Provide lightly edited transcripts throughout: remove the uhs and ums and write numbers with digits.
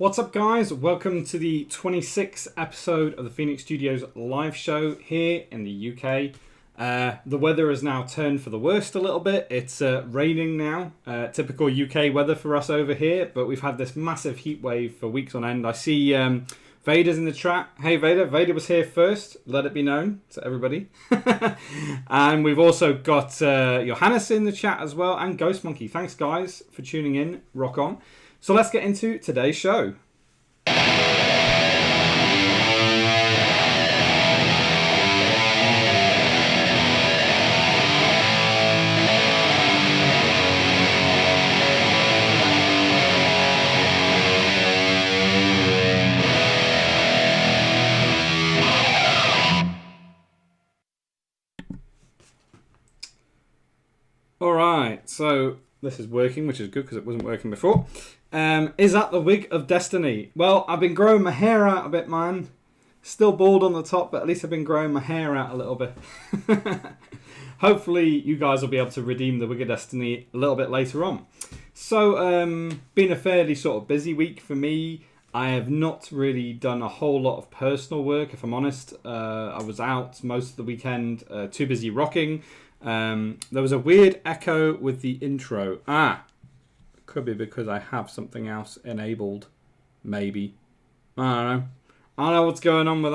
What's up, guys? Welcome to the 26th episode of the Phoenix Studios live show here in the UK. The weather has now turned for the worst a little bit. It's raining now, typical UK weather for us over here, but we've had this massive heat wave for weeks on end. I see Vader's in the chat. Hey Vader, Vader was here first, let it be known to everybody. And we've also got Johannes in the chat as well, and Ghost Monkey. Thanks guys for tuning in, rock on. So let's get into today's show. Alright, so this is working, which is good because it wasn't working before. Is that the wig of destiny? Well, I've been growing my hair out a bit, man. Still bald on the top, but at least I've been growing my hair out a little bit. Hopefully, you guys will be able to redeem the wig of destiny a little bit later on. So, been a fairly sort of busy week for me. I have not really done a whole lot of personal work, if I'm honest. I was out most of the weekend, too busy rocking. There was a weird echo with the intro. Could be because I have something else enabled. Maybe. I don't know. I don't know what's going on with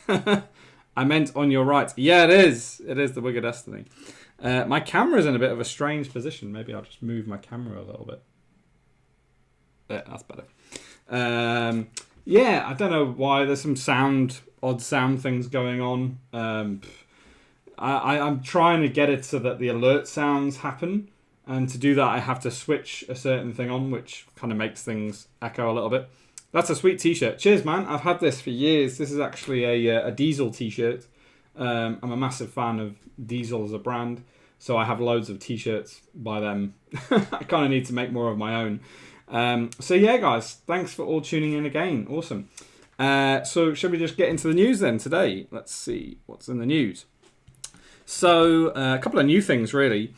that. I meant on your right. Yeah, it is. It is the Wig of Destiny. My camera's in a bit of a strange position. Maybe I'll just move my camera a little bit. Yeah, that's better. Yeah, I don't know why. There's some odd sound things going on. I'm trying to get it so that the alert sounds happen. And to do that, I have to switch a certain thing on, which kind of makes things echo a little bit. That's a sweet t-shirt. Cheers, man. I've had this for years. This is actually a Diesel t-shirt. I'm a massive fan of Diesel as a brand, so I have loads of t-shirts by them. I kind of need to make more of my own. So yeah, guys, thanks for all tuning in again. Awesome. So shall we just get into the news then today? Let's see what's in the news. So a couple of new things, really.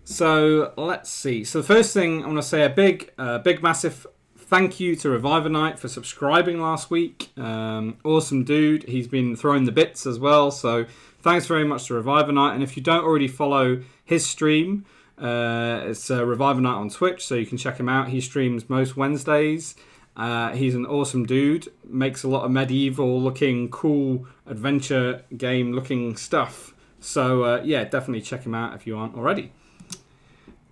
So let's see. So the first thing I want to say a big massive thank you to Reviver Knight for subscribing last week. Awesome dude. He's been throwing the bits as well. So thanks very much to Reviver Knight. And if you don't already follow his stream, it's Reviver Knight on Twitch, so you can check him out. He streams most Wednesdays. He's an awesome dude. Makes a lot of medieval looking, cool adventure game looking stuff. So yeah, definitely check him out if you aren't already.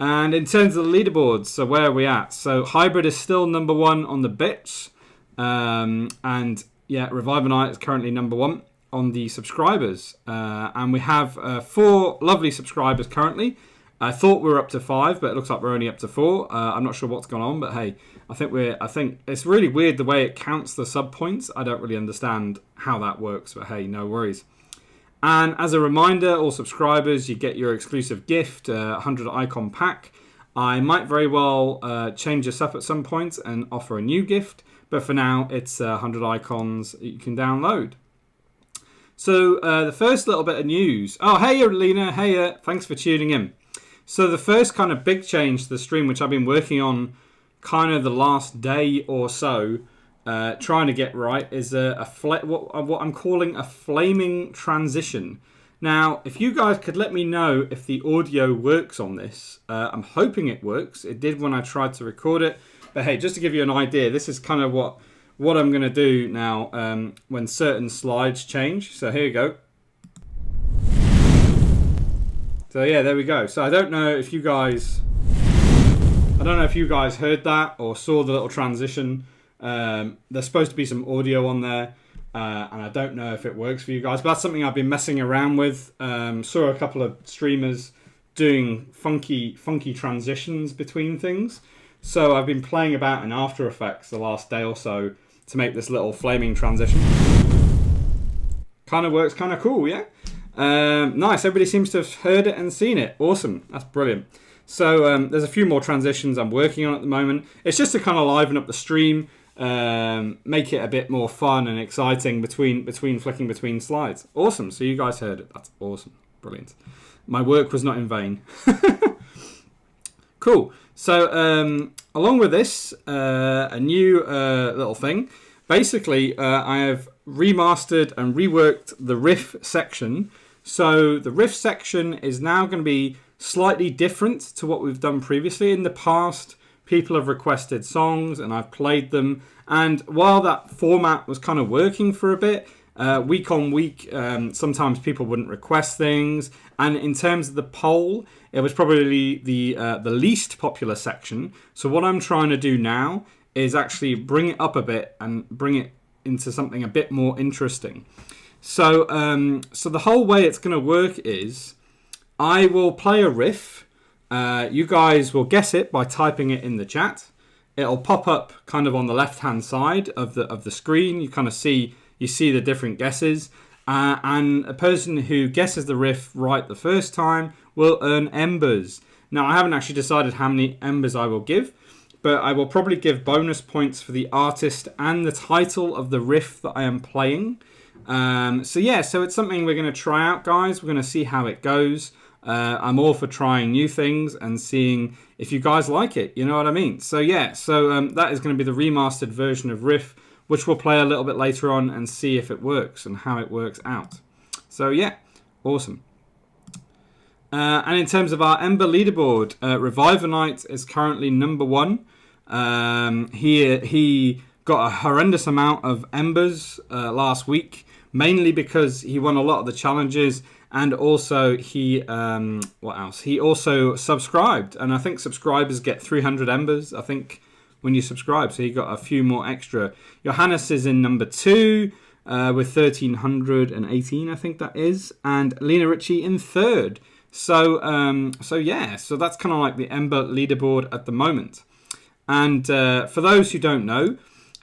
And in terms of the leaderboards, so where are we at? So Hybrid is still number one on the bits. And yeah, Reviver Knight is currently number one on the subscribers. And we have 4 lovely subscribers currently. I thought we were up to 5, but it looks like we're only up to 4. I'm not sure what's going on, but hey, I think it's really weird the way it counts the sub points. I don't really understand how that works, but hey, no worries. And as a reminder, all subscribers, you get your exclusive gift, 100 icon pack. I might very well change this up at some point and offer a new gift, but for now, it's 100 icons that you can download. So the first little bit of news. Oh, hey, Lina. Hey, thanks for tuning in. So the first kind of big change to the stream, which I've been working on kind of the last day or so, trying to get right, is what I'm calling a flaming transition. Now, if you guys could let me know if the audio works on this, I'm hoping it works. It did when I tried to record it. But hey, just to give you an idea, this is kind of what I'm going to do now when certain slides change. So here you go. So yeah, there we go. So I don't know if you guys heard that or saw the little transition. There's supposed to be some audio on there, and I don't know if it works for you guys, but that's something I've been messing around with. Saw a couple of streamers doing funky transitions between things, so I've been playing about in After Effects the last day or so to make this little flaming transition. Kind of works, kind of cool, yeah? Nice, everybody seems to have heard it and seen it. Awesome, that's brilliant. So there's a few more transitions I'm working on at the moment. It's just to kind of liven up the stream, make it a bit more fun and exciting between flicking between slides. Awesome, so you guys heard it. That's awesome, brilliant. My work was not in vain. Cool. So along with this, a new little thing. Basically, I have remastered and reworked the riff section. So the riff section is now going to be slightly different to what we've done previously. In the past, people have requested songs and I've played them. And while that format was kind of working for a bit, week on week, sometimes people wouldn't request things. And in terms of the poll, it was probably the least popular section. So what I'm trying to do now is actually bring it up a bit and bring it into something a bit more interesting. So the whole way it's going to work is I will play a riff. You guys will guess it by typing it in the chat. It'll pop up kind of on the left-hand side of the screen. You kind of see the different guesses. And a person who guesses the riff right the first time will earn embers. Now, I haven't actually decided how many embers I will give, but I will probably give bonus points for the artist and the title of the riff that I am playing. So it's something we're going to try out, guys. We're going to see how it goes. I'm all for trying new things and seeing if you guys like it. You know what I mean? So that is going to be the remastered version of Riff, which we'll play a little bit later on and see if it works and how it works out. So yeah, awesome. And in terms of our Ember leaderboard, Reviver Knight is currently number 1. He got a horrendous amount of embers last week, mainly because he won a lot of the challenges, and also he also subscribed, and I think subscribers get 300 embers, I think, when you subscribe, so he got a few more extra. Johannes is in number 2 with 1318, I think that is, and Lina Ritchie in 3rd. So that's kind of like the Ember leaderboard at the moment. And for those who don't know,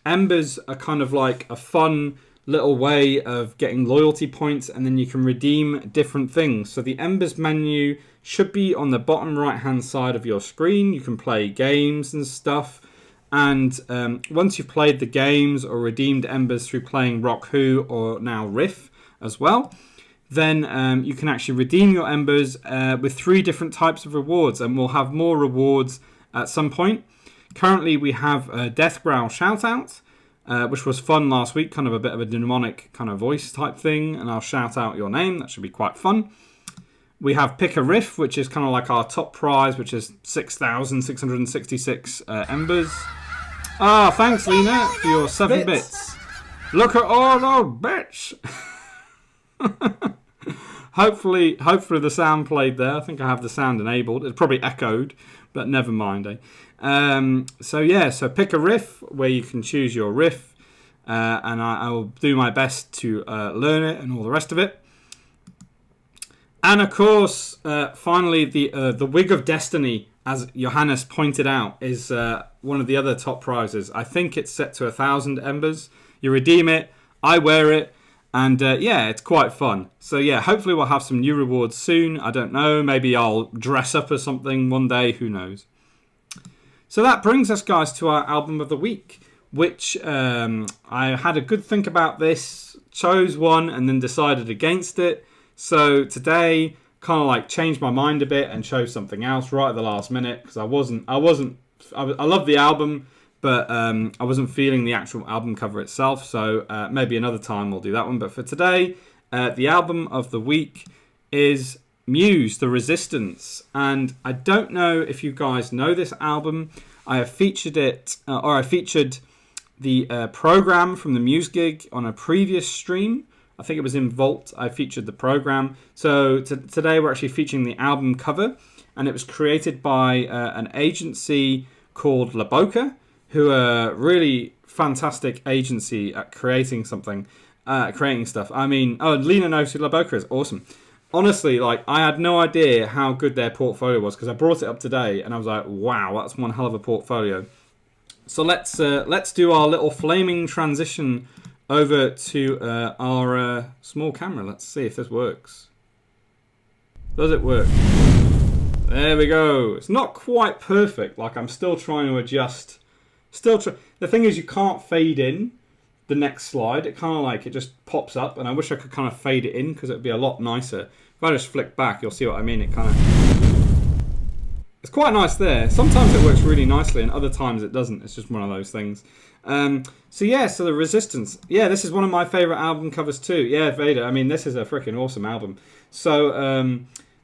Embers are kind of like a fun little way of getting loyalty points, and then you can redeem different things. So the Embers menu should be on the bottom right hand side of your screen. You can play games and stuff. And once you've played the games or redeemed Embers through playing Rock Who or now Riff as well, then you can actually redeem your Embers with 3 different types of rewards, and we'll have more rewards at some point. Currently, we have a Death Growl Shoutout, which was fun last week, kind of a bit of a demonic kind of voice type thing, and I'll shout out your name. That should be quite fun. We have Pick a Riff, which is kind of like our top prize, which is 6,666 Embers. Ah, thanks, Lina, for your 7 bits. Look at all those bits! Hopefully the sound played there. I think I have the sound enabled. It probably echoed, but never mind, eh? So pick a riff where you can choose your riff, and I will do my best to learn it and all the rest of it. And of course, finally, the Wig of Destiny, as Johannes pointed out, is one of the other top prizes. I think it's set to 1,000 embers. You redeem it, I wear it, and it's quite fun. So yeah, hopefully we'll have some new rewards soon. I don't know, maybe I'll dress up as something one day, who knows. So that brings us, guys, to our album of the week, which I had a good think about this, chose one, and then decided against it. So today, kind of like changed my mind a bit and chose something else right at the last minute, because I love the album, but I wasn't feeling the actual album cover itself. So maybe another time we'll do that one. But for today, the album of the week is Muse, The Resistance. And I don't know if you guys know this album. I have featured it, I featured the program from the Muse gig on a previous stream. I think it was in Vault. I featured the program. So today we're actually featuring the album cover, and it was created by an agency called La Boca, who are really fantastic agency at creating stuff. I mean, Lina knows who La Boca is. Awesome. Honestly, like, I had no idea how good their portfolio was, because I brought it up today and I was like, wow, that's one hell of a portfolio. So let's do our little flaming transition over to our small camera. Let's see if this works. Does it work? There we go. It's not quite perfect. Like, I'm still trying to adjust. The thing is, you can't fade in the next slide. It kind of like, it just pops up, and I wish I could kind of fade it in, because it would be a lot nicer. If I just flick back, you'll see what I mean. It kind of... It's quite nice there. Sometimes it works really nicely and other times it doesn't. It's just one of those things. So the Resistance. Yeah, this is one of my favourite album covers too. Yeah, Vada. I mean, this is a freaking awesome album. So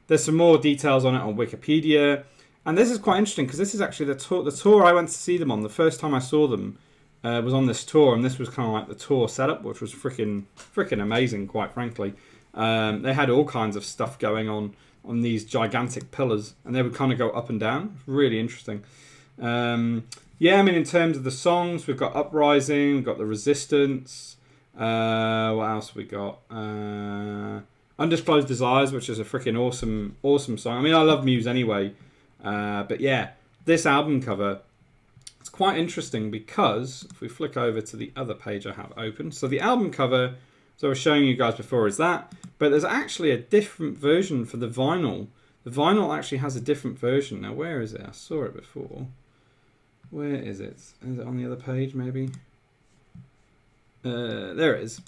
there's some more details on it on Wikipedia. And this is quite interesting because this is actually the tour I went to see them on. The first time I saw them was on this tour, and this was kind of like the tour setup, which was freaking amazing, quite frankly. They had all kinds of stuff going on these gigantic pillars, and they would kind of go up and down. Really interesting. Yeah, I mean, in terms of the songs, we've got Uprising, we've got The Resistance. What else we got? Undisclosed Desires, which is a freaking awesome song. I mean, I love Muse anyway. But yeah, this album cover, it's quite interesting because if we flick over to the other page I have open. So the album cover, as I was showing you guys before, is that. But there's actually a different version for the vinyl. The vinyl actually has a different version. Now, where is it? I saw it before. Where is it? Is it on the other page, maybe? There it is.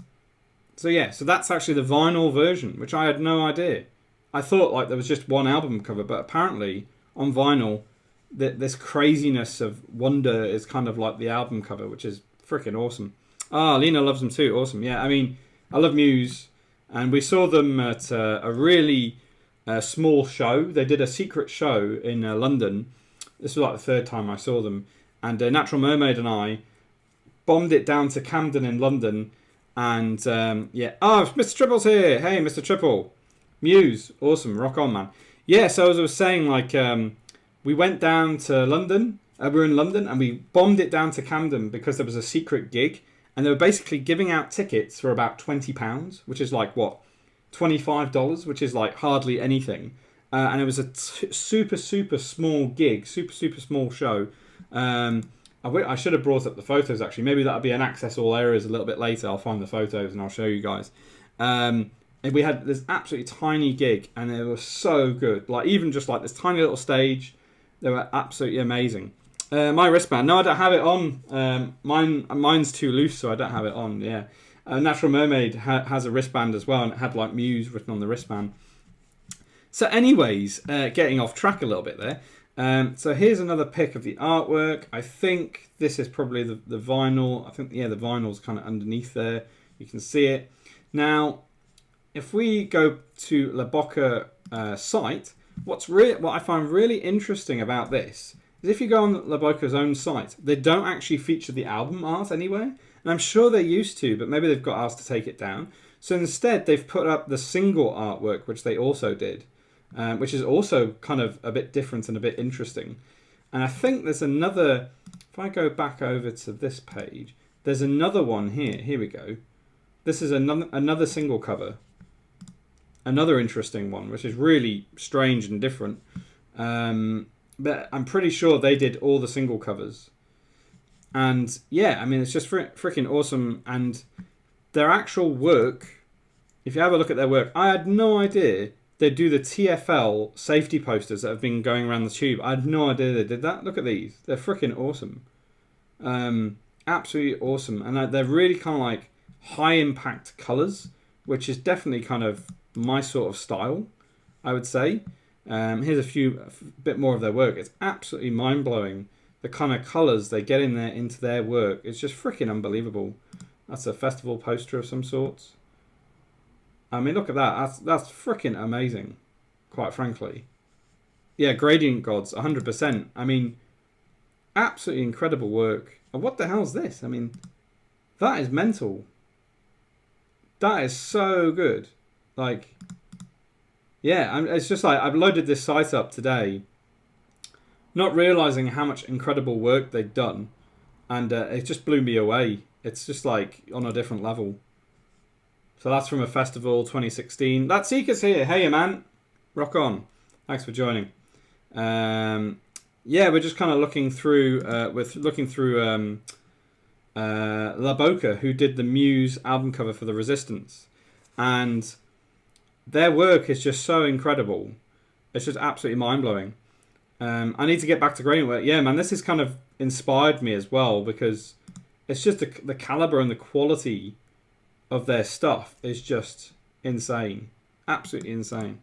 So yeah, so that's actually the vinyl version, which I had no idea. I thought like there was just one album cover, but apparently on vinyl, this craziness of wonder is kind of like the album cover, which is freaking awesome. Ah, Lina loves them too. Awesome. Yeah, I mean, I love Muse, and we saw them at a really small show. They did a secret show in London. This was like the third time I saw them, and Natural Mermaid and I bombed it down to Camden in London, and Mr. Triple's here. Hey, Mr. Triple, Muse, awesome, rock on, man. Yeah, so as I was saying, like we went down to London. We were in London, and we bombed it down to Camden because there was a secret gig, and they were basically giving out tickets for about £20, which is like what, $25, which is like hardly anything. And it was a super small gig, super small show. I should have brought up the photos actually. Maybe that'll be an access all areas a little bit later. I'll find the photos and I'll show you guys. And we had this absolutely tiny gig, and it was so good. Like even just like this tiny little stage, they were absolutely amazing. My wristband, no, I don't have it on. Mine's too loose, so I don't have it on. Yeah, Natural Mermaid has a wristband as well, and it had like Muse written on the wristband. So anyways, getting off track a little bit there. So here's another pic of the artwork. I think this is probably the vinyl. I think, yeah, the vinyl's kind of underneath there. You can see it. Now, if we go to La Boca site, what I find really interesting about this is if you go on La Boca's own site, they don't actually feature the album art anywhere. And I'm sure they used to, but maybe they've got asked to take it down. So instead, they've put up the single artwork, which they also did. Which is also kind of a bit different and a bit interesting. And I think there's another, if I go back over to this page, there's another one here. Here we go. This is another single cover. Another interesting one, which is really strange and different. But I'm pretty sure they did all the single covers. And yeah, I mean, it's just freaking awesome. And their actual work, if you have a look at their work, I had no idea they do the TFL safety posters that have been going around the tube. I had no idea they did that. Look at these. They're freaking awesome. Absolutely awesome. And they're really kind of like high impact colours, which is definitely kind of my sort of style, I would say. Here's a bit more of their work. It's absolutely mind blowing. The kind of colours they get into their work. It's just freaking unbelievable. That's a festival poster of some sorts. I mean, look at that. That's freaking amazing, quite frankly. Yeah, Gradient Gods, 100%. I mean, absolutely incredible work. And what the hell's this? I mean, that is mental. That is so good. Like, yeah, it's just like I've loaded this site up today, not realising how much incredible work they'd done. And it just blew me away. It's just like on a different level. So that's from a festival 2016. That Seeker's here. Hey, man. Rock on. Thanks for joining. Yeah, we're just kind of looking through La Boca, who did the Muse album cover for The Resistance. And their work is just so incredible. It's just absolutely mind-blowing. I need to get back to gradient work. Yeah, man, this has kind of inspired me as well, because it's just the caliber and the quality of their stuff is just insane. Absolutely insane.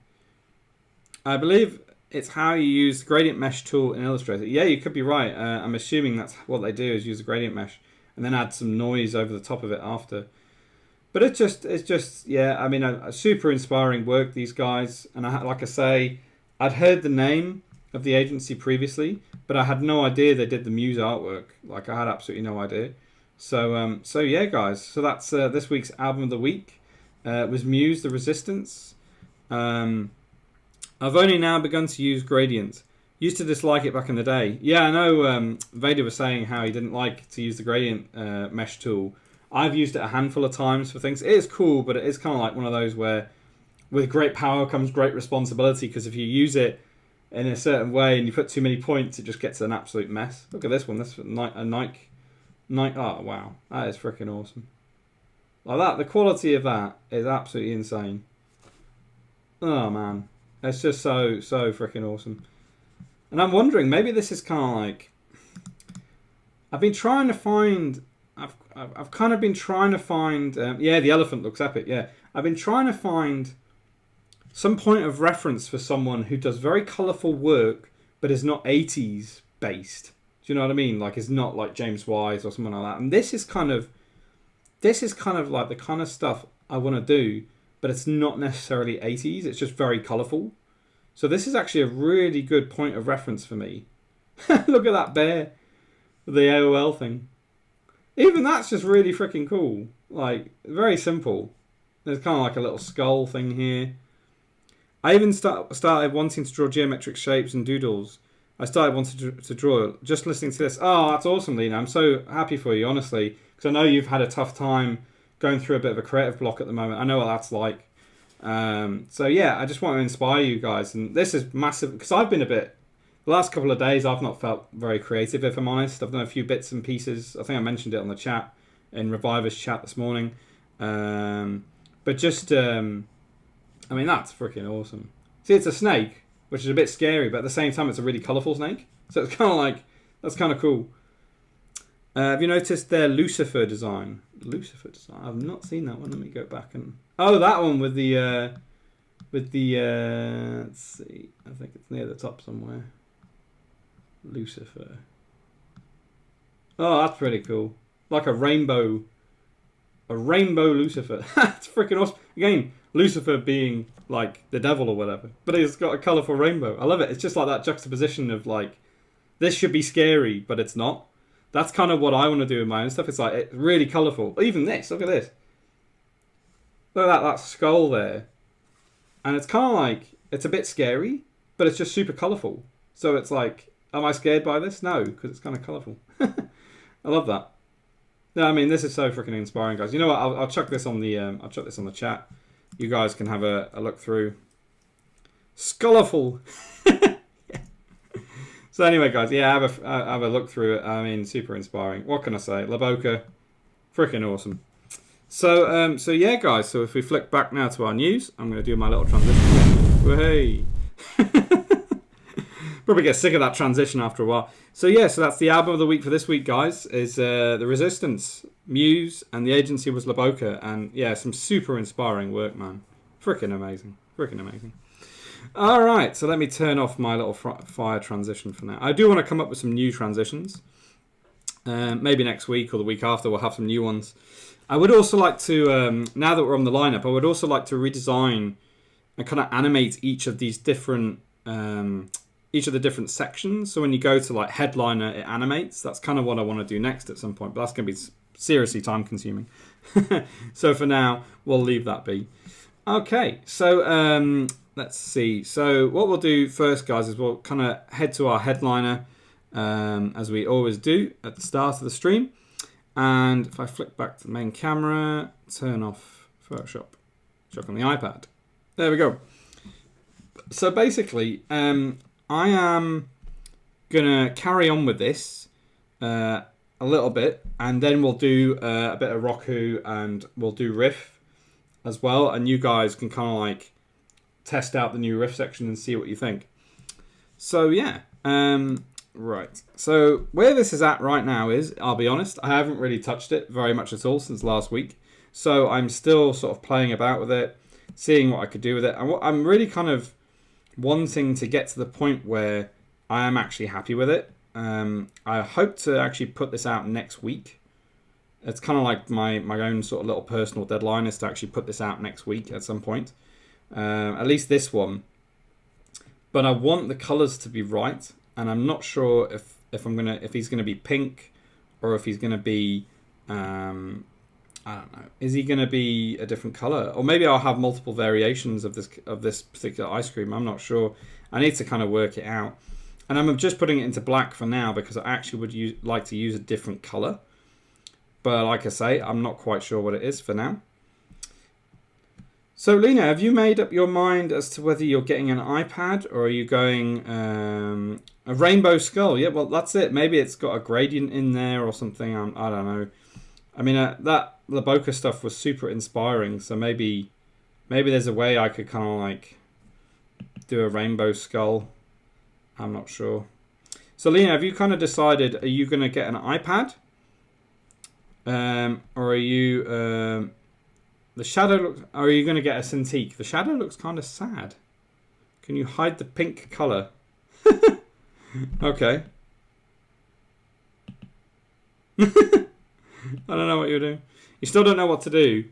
I believe It's how you use the gradient mesh tool in Illustrator. Yeah, you could be right. I'm assuming that's what they do is use the gradient mesh and then add some noise over the top of it after. But it's just yeah. I mean, a super inspiring work, these guys. And like I say, I'd heard the name of the agency previously, but I had no idea they did the Muse artwork. Like I had absolutely no idea. So so yeah, guys. So that's this week's album of the week. It was Muse, The Resistance. I've only now begun to use gradients. Used to dislike it back in the day. Yeah, I know Vada was saying how he didn't like to use the gradient mesh tool. I've used it a handful of times for things. It is cool, but it is kind of like one of those where with great power comes great responsibility, because if you use it in a certain way and you put too many points, it just gets an absolute mess. Look at this one. This a Nike. Oh, wow. That is freaking awesome. Like that, the quality of that is absolutely insane. Oh, man. It's just so freaking awesome. And I'm wondering, maybe this is kind of like... I've been trying to find... I've kind of been trying to find... yeah, the elephant looks epic, yeah. I've been trying to find some point of reference for someone who does very colourful work, but is not 80s based. Do you know what I mean? Like, it's not like James Wise or someone like that. And this is kind of like the kind of stuff I want to do, but it's not necessarily 80s. It's just very colourful. So this is actually a really good point of reference for me. Look at that bear with the AOL thing. Even that's just really freaking cool. Like, very simple. There's kind of like a little skull thing here. I even started wanting to draw geometric shapes and doodles. I started wanting to draw just listening to this. Oh, that's awesome, Lina. I'm so happy for you, honestly. Because I know you've had a tough time going through a bit of a creative block at the moment. I know what that's like. So yeah, I just want to inspire you guys. And this is massive, because I've been the last couple of days, I've not felt very creative, if I'm honest. I've done a few bits and pieces. I think I mentioned it on the chat, in Reviver's chat this morning. But just, I mean, that's freaking awesome. See, it's a snake, which is a bit scary, but at the same time, it's a really colourful snake. So it's kind of like, that's kind of cool. Have you noticed their Lucifer design? Lucifer design? I've not seen that one. Let me go back and... Oh, that one with the... let's see. I think it's near the top somewhere. Lucifer. Oh, that's pretty cool. Like a rainbow Lucifer. That's freaking awesome. Again, Lucifer being like the devil or whatever, but it's got a colourful rainbow. I love it. It's just like that juxtaposition of like, this should be scary, but it's not. That's kind of what I want to do with my own stuff. It's like, it's really colourful. Even this, look at this. Look at that skull there. And it's kind of like, it's a bit scary, but it's just super colourful. So it's like, am I scared by this? No, because it's kind of colourful. I love that. No, I mean, this is so freaking inspiring, guys. You know what? I'll chuck this on the chat. You guys can have a look through. Scolorful. So anyway, guys, yeah, have a look through it. I mean, super inspiring. What can I say? Laboka, freaking awesome. So so yeah, guys. So if we flick back now to our news, I'm going to do my little transition. Hey. Probably get sick of that transition after a while. So yeah, so that's the album of the week for this week, guys. Is The Resistance, Muse, and the agency was Laboka. And yeah, some super inspiring work, man. Freaking amazing. Freaking amazing. All right, so let me turn off my little fire transition for now. I do want to come up with some new transitions. Maybe next week or the week after we'll have some new ones. I would also like to, now that we're on the lineup, I would also like to redesign and kind of animate each of these different... each of the different sections. So when you go to like headliner, it animates. That's kind of what I want to do next at some point, but that's going to be seriously time consuming. So for now, we'll leave that be. Okay, so let's see. So what we'll do first, guys, is we'll kind of head to our headliner, as we always do at the start of the stream. And if I flick back to the main camera, turn off Photoshop, chuck on the iPad. There we go. So basically, I am going to carry on with this a little bit, and then we'll do a bit of Roku, and we'll do Riff as well, and you guys can kind of like test out the new Riff section and see what you think. So yeah, right. So where this is at right now is, I'll be honest, I haven't really touched it very much at all since last week. So I'm still sort of playing about with it, seeing what I could do with it. And what I'm really kind of wanting to get to the point where I am actually happy with it. I hope to actually put this out next week. It's kind of like my own sort of little personal deadline is to actually put this out next week at some point. At least this one. But I want the colours to be right, and I'm not sure if he's gonna be pink or if he's gonna be I don't know. Is he gonna be a different colour, or maybe I'll have multiple variations of this particular ice cream? I'm not sure. I need to kind of work it out, and I'm just putting it into black for now because I actually would like to use a different colour. But like I say, I'm not quite sure what it is for now. So Lina, have you made up your mind as to whether you're getting an iPad or are you going a rainbow skull? Yeah, well that's it. Maybe it's got a gradient in there or something. I don't know. I mean that Laboca stuff was super inspiring. So maybe there's a way I could kind of like do a rainbow skull. I'm not sure. So Lina, have you kind of decided? Are you going to get an iPad? Or are you the shadow looks? Or are you going to get a Cintiq? The shadow looks kind of sad. Can you hide the pink color? Okay. I don't know what you're doing. You still don't know what to do.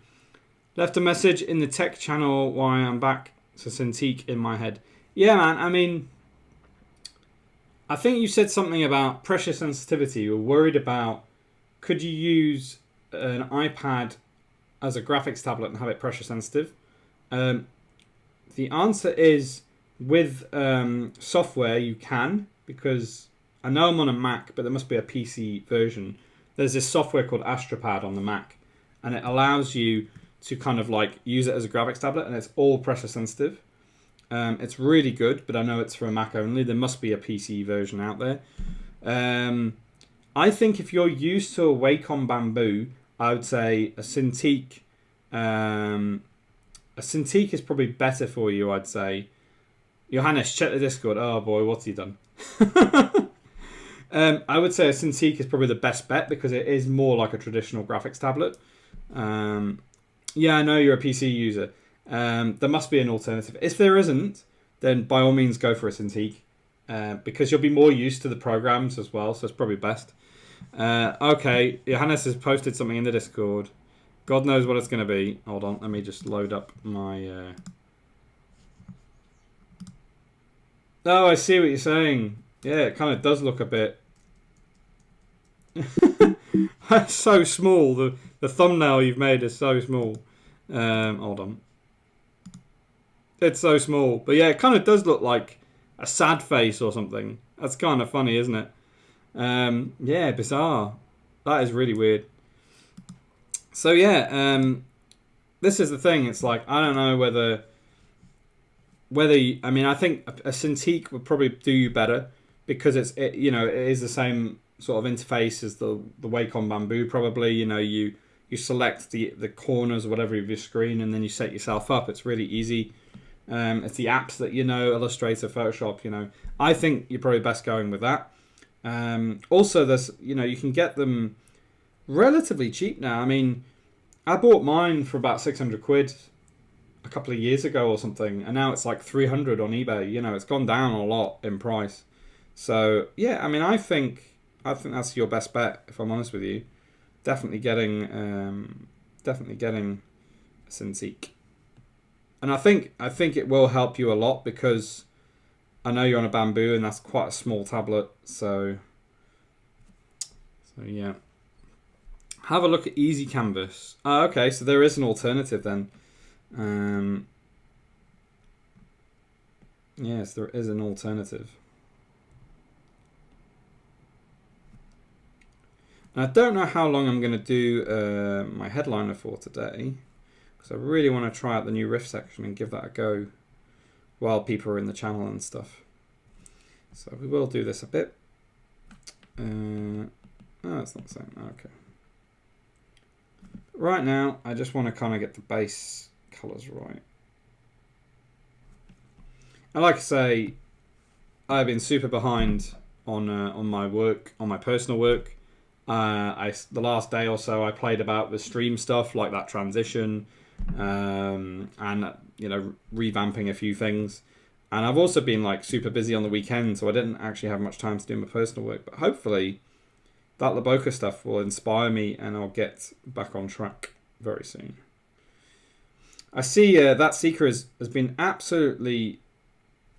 Left a message in the tech channel why I'm back. It's a Cintiq in my head. Yeah, man. I mean, I think you said something about pressure sensitivity. You were worried about. Could you use an iPad as a graphics tablet and have it pressure sensitive? The answer is with software you can, because I know I'm on a Mac, but there must be a PC version. There's this software called Astropad on the Mac, and it allows you to kind of like use it as a graphics tablet, and it's all pressure sensitive. It's really good, but I know it's for a Mac only. There must be a PC version out there. I think if you're used to a Wacom Bamboo, I would say a Cintiq. A Cintiq is probably better for you, I'd say. Johannes, check the Discord. Oh boy, what's he done? I would say a Cintiq is probably the best bet because it is more like a traditional graphics tablet. Yeah, I know you're a PC user. There must be an alternative. If there isn't, then by all means go for a Cintiq. Because you'll be more used to the programs as well, so it's probably best. Okay, Johannes has posted something in the Discord. God knows what it's going to be. Hold on, let me just load up my... Oh, I see what you're saying. Yeah, it kind of does look a bit... That's so small. The thumbnail you've made is so small. Hold on. It's so small. But yeah, it kind of does look like a sad face or something. That's kind of funny, isn't it? Yeah, bizarre. That is really weird. So yeah, this is the thing. It's like, I don't know whether I mean, I think a Cintiq would probably do you better because it is the same sort of interface as the Wacom Bamboo. Probably, you select the corners or whatever of your screen and then you set yourself up. It's really easy. It's the apps that Illustrator, Photoshop. I think you're probably best going with that. Also, there's you can get them relatively cheap now. I mean, I bought mine for about 600 quid a couple of years ago or something, and now it's like 300 on eBay. It's gone down a lot in price. So yeah, I mean, I think that's your best bet, if I'm honest with you. Definitely getting a Cintiq. And I think it will help you a lot because I know you're on a Bamboo and that's quite a small tablet. So yeah. Have a look at Easy Canvas. Okay, so there is an alternative then. Yes, there is an alternative. And I don't know how long I'm going to do my headliner for today, because I really want to try out the new Riff section and give that a go while people are in the channel and stuff. So we will do this a bit. Oh, it's not the same. Okay. Right now, I just want to kind of get the base colours right. And like I say, I've been super behind on my work, on my personal work. The last day or so, I played about with stream stuff like that transition, and revamping a few things. And I've also been like super busy on the weekend, so I didn't actually have much time to do my personal work. But hopefully that Laboka stuff will inspire me and I'll get back on track very soon. I see that Seeker has been absolutely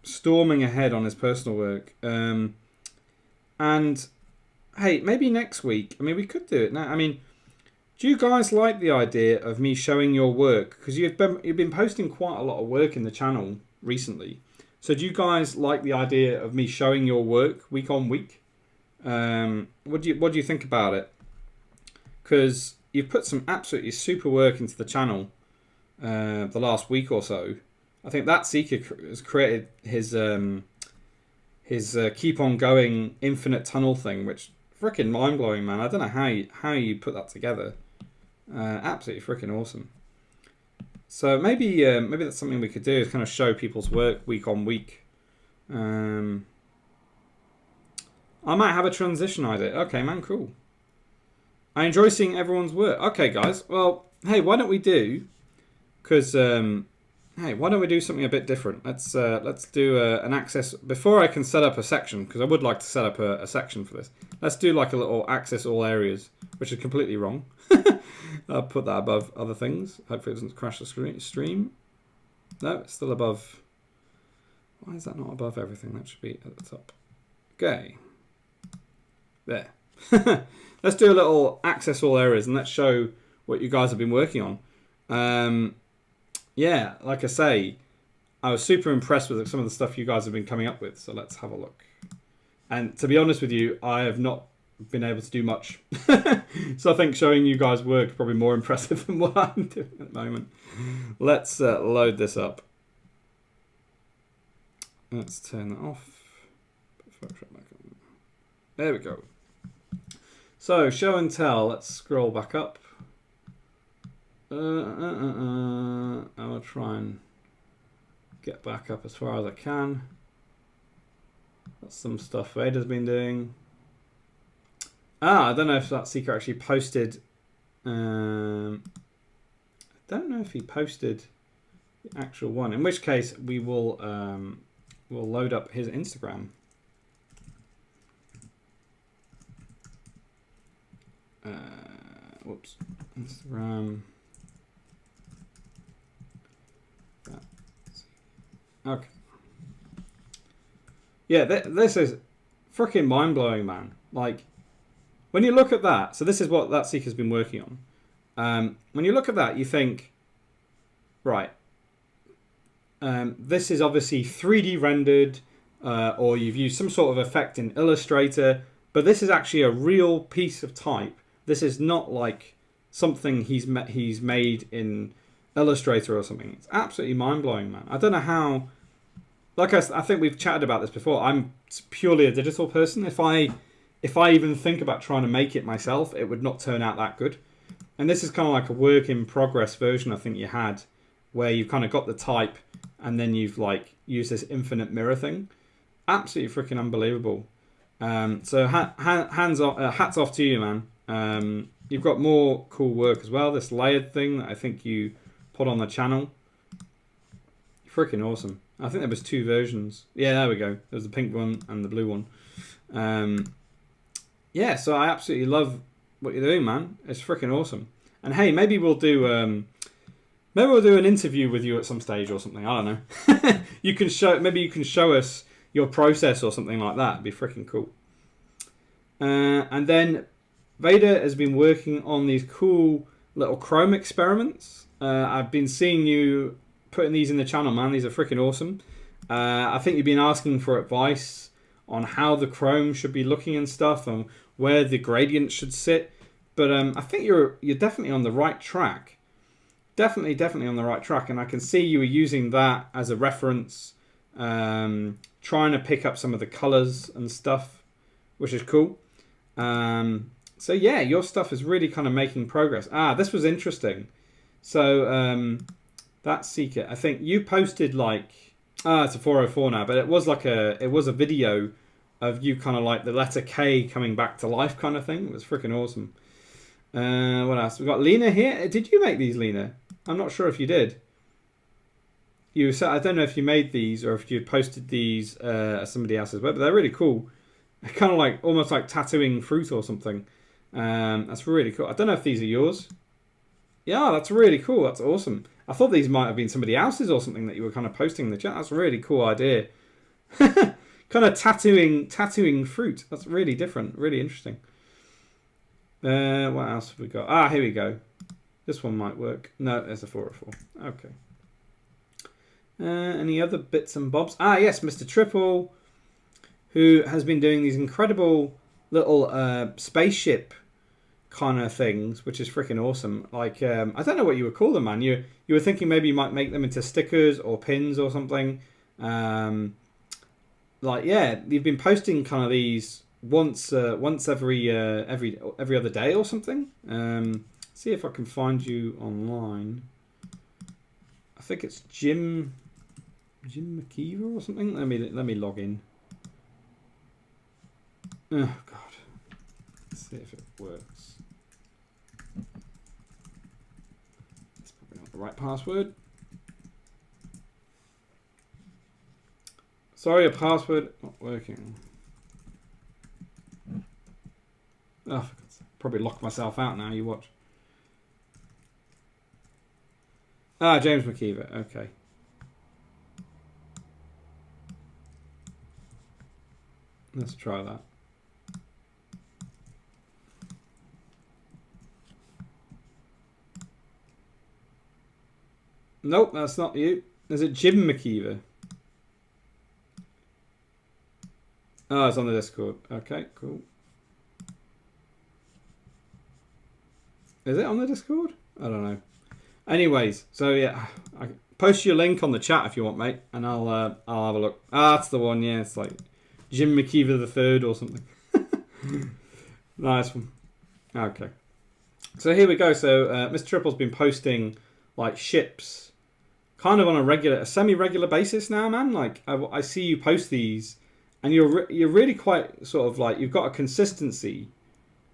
storming ahead on his personal work. And hey, maybe next week, I mean, we could do it now. I mean, do you guys like the idea of me showing your work? Because you've been posting quite a lot of work in the channel recently. So do you guys like the idea of me showing your work week on week? What do you think about it? Because you've put some absolutely super work into the channel the last week or so. I think that Seeker has created his keep on going infinite tunnel thing, which freaking mind blowing, man. I don't know how you put that together. Absolutely freaking awesome. So maybe that's something we could do, is kind of show people's work week on week. I might have a transition idea. Okay, man, cool. I enjoy seeing everyone's work. Okay, guys. Well, hey, why don't we do? Because hey, why don't we do something a bit different? Let's do an access before I can set up a section, because I would like to set up a section for this. Let's do like a little access all areas, which is completely wrong. I'll put that above other things. Hopefully it doesn't crash the stream. No, it's still above. Why is that not above everything? That should be at the top. Okay. There. Let's do a little access all areas and let's show what you guys have been working on. Yeah, like I say, I was super impressed with some of the stuff you guys have been coming up with. So let's have a look. And to be honest with you, I have not been able to do much. So I think showing you guys work is probably more impressive than what I'm doing at the moment. Let's load this up. Let's turn that off. There we go. So show and tell. Let's scroll back up. I will try and get back up as far as I can. That's some stuff Vada's been doing. I don't know if that Seeker actually posted. I don't know if he posted the actual one. In which case, we will we'll load up his Instagram. Whoops, Instagram. Okay. Yeah, this is freaking mind blowing, man. Like, when you look at that, so this is what that Seeker's been working on. When you look at that, you think, right, this is obviously 3D rendered, or you've used some sort of effect in Illustrator, but this is actually a real piece of type. This is not like something he's made in Illustrator or something. It's absolutely mind-blowing, man. I don't know how. Like I think we've chatted about this before. I'm purely a digital person. If I even think about trying to make it myself, it would not turn out that good. And this is kind of like a work in progress version I think you had, where you've kind of got the type and then you've like used this infinite mirror thing. Absolutely freaking unbelievable. So hats off to you, man. You've got more cool work as well. This layered thing that I think you put on the channel. Freaking awesome. I think there was 2 versions. Yeah, there we go. There's the pink one and the blue one. Yeah, so I absolutely love what you're doing, man. It's freaking awesome. And hey, maybe we'll do an interview with you at some stage or something. I don't know. Maybe you can show us your process or something like that. It'd be freaking cool. And then Vada has been working on these cool little Chrome experiments. I've been seeing you putting these in the channel, man. These are freaking awesome. I think you've been asking for advice on how the Chrome should be looking and stuff, and where the gradients should sit. But I think you're definitely on the right track. Definitely on the right track. And I can see you were using that as a reference, trying to pick up some of the colors and stuff, which is cool. So yeah, your stuff is really kind of making progress. This was interesting. So that Seeker, I think you posted like, it's a 404 now, but it was a video of you kind of like the letter K coming back to life kind of thing. It was freaking awesome. What else? We've got Lina here. Did you make these, Lina? I'm not sure if you did. I don't know if you made these or if you posted these as somebody else's web, but they're really cool. They're kind of like almost like tattooing fruit or something. That's really cool. I don't know if these are yours. Yeah, that's really cool. That's awesome. I thought these might have been somebody else's or something that you were kind of posting in the chat. That's a really cool idea. Kind of tattooing fruit. That's really different. Really interesting. What else have we got? Ah, here we go. This one might work. No, there's a 404. Okay. Any other bits and bobs? Ah, yes, Mr. Triple, who has been doing these incredible little spaceship kind of things, which is freaking awesome. Like, I don't know what you would call them, man. You were thinking maybe you might make them into stickers or pins or something. Like, yeah, you've been posting kind of these once every other day or something. See if I can find you online. I think it's Jim McKeever or something. Let me log in. Oh god. Let's see if it works. It's probably not the right password. Sorry, a password not working. Oh, probably lock myself out now. You watch. Ah, James McKeever. Okay. Let's try that. Nope, that's not you. Is it Jim McKeever? Oh, it's on the Discord. Okay, cool. Is it on the Discord? I don't know. Anyways, so yeah, I post your link on the chat if you want, mate, and I'll have a look. Ah, that's the one. Yeah, it's like Jim McKeever the Third or something. Nice one. Okay, so here we go. So Mr. Triple's been posting like ships, kind of on a semi-regular basis now, man. Like I see you post these, and you're really quite sort of like you've got a consistency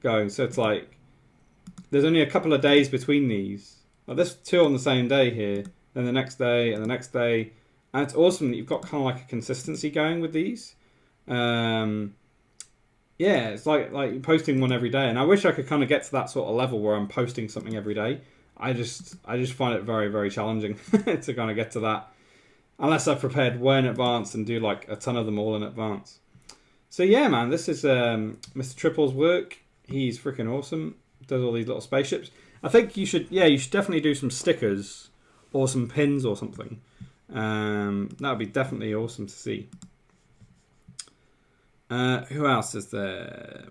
going. So it's like there's only a couple of days between these. Like there's 2 on the same day here, then the next day and the next day, and it's awesome that you've got kind of like a consistency going with these. Yeah, it's like you're posting one every day, and I wish I could kind of get to that sort of level where I'm posting something every day. I just find it very, very challenging to kind of get to that, unless I've prepared way in advance and do like a ton of them all in advance. So yeah, man, this is Mr. Triple's work. He's freaking awesome. Does all these little spaceships. I think you should definitely do some stickers or some pins or something. That would be definitely awesome to see. Who else is there?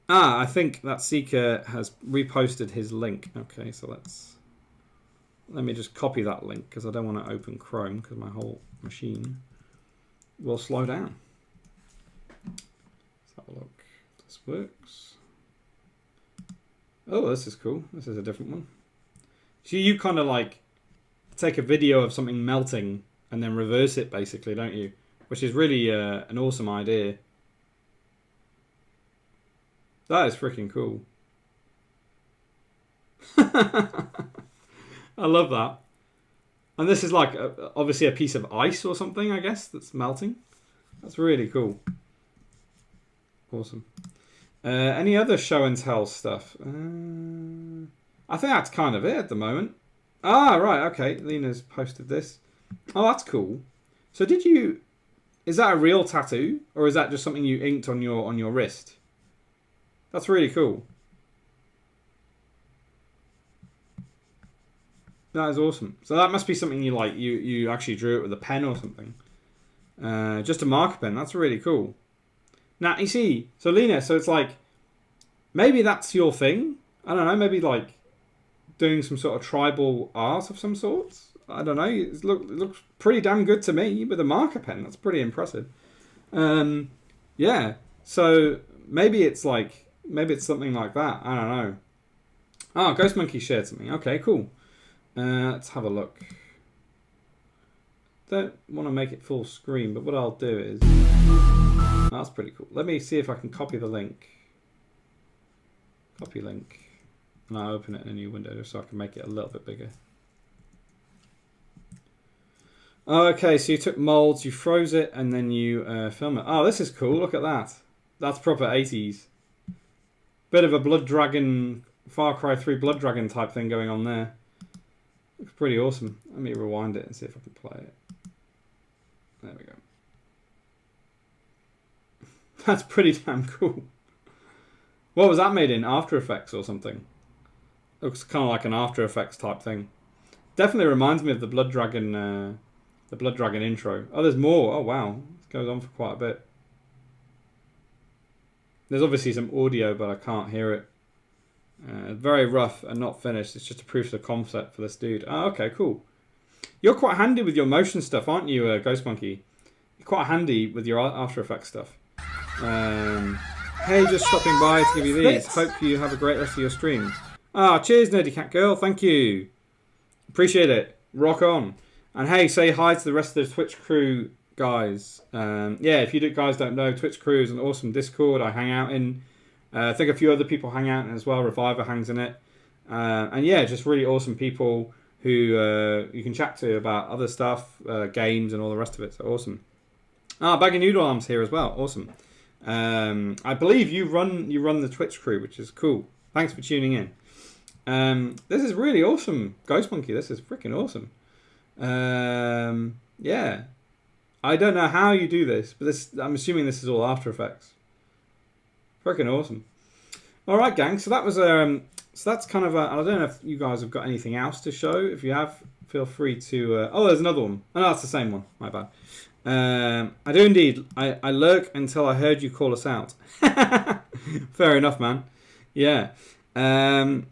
Ah, I think that Seeker has reposted his link. Okay, so let me just copy that link because I don't want to open Chrome because my whole machine will slow down. Let's have a look. This works. Oh, this is cool. This is a different one. So you kind of like take a video of something melting and then reverse it basically, don't you? Which is really an awesome idea. That is freaking cool. I love that. And this is like obviously a piece of ice or something, I guess, that's melting. That's really cool. Awesome. Any other show and tell stuff? I think that's kind of it at the moment. Ah, right, okay. Lina's posted this. Oh, that's cool. So is that a real tattoo, or is that just something you inked on your wrist? That's really cool. That is awesome. So that must be something you actually drew it with a pen or something. Just a marker pen. That's really cool. Now, you see, so Lina, so it's like, maybe that's your thing. I don't know, maybe like doing some sort of tribal art of some sort. I don't know. It looks pretty damn good to me with a marker pen. That's pretty impressive. Yeah, so maybe it's something like that. I don't know. Oh, Ghost Monkey shared something. Okay, cool. Let's have a look. Don't want to make it full screen, but what I'll do is... Oh, that's pretty cool. Let me see if I can copy the link. Copy link. And I'll open it in a new window just so I can make it a little bit bigger. Oh, okay, so you took molds, you froze it, and then you film it. Oh, this is cool. Look at that. That's proper 80s. Bit of a Blood Dragon, Far Cry 3 Blood Dragon type thing going on there. Looks pretty awesome. Let me rewind it and see if I can play it. There we go. That's pretty damn cool. What was that made in? After Effects or something? Looks kind of like an After Effects type thing. Definitely reminds me of the Blood Dragon intro. Oh, there's more. Oh, wow. This goes on for quite a bit. There's obviously some audio, but I can't hear it. Very rough and not finished. It's just a proof of concept for this dude. Oh, okay, cool. You're quite handy with your motion stuff, aren't you, Ghost Monkey? You're quite handy with your After Effects stuff. Hey, just stopping by to give you these. Hope you have a great rest of your stream. Ah, cheers, Nerdy Cat Girl. Thank you. Appreciate it. Rock on. And hey, say hi to the rest of the Twitch crew, guys. Yeah, if you guys don't know, Twitch crew is an awesome Discord I hang out in. I think a few other people hang out in as well. Reviver hangs in it. And yeah, just really awesome people who you can chat to about other stuff, games and all the rest of it. So awesome. Ah, Baggy Noodle Arms here as well. Awesome. I believe you run the Twitch crew, which is cool. Thanks for tuning in. This is really awesome, Ghost Monkey. This is freaking awesome. Yeah, I don't know how you do this, but I'm assuming this is all After Effects. Freaking awesome. All right, gang. So that was so that's kind of I don't know if you guys have got anything else to show. If you have, feel free to. Oh, there's another one. Oh, no, that's the same one. My bad. I do indeed. I lurk until I heard you call us out. Fair enough, man. Yeah. The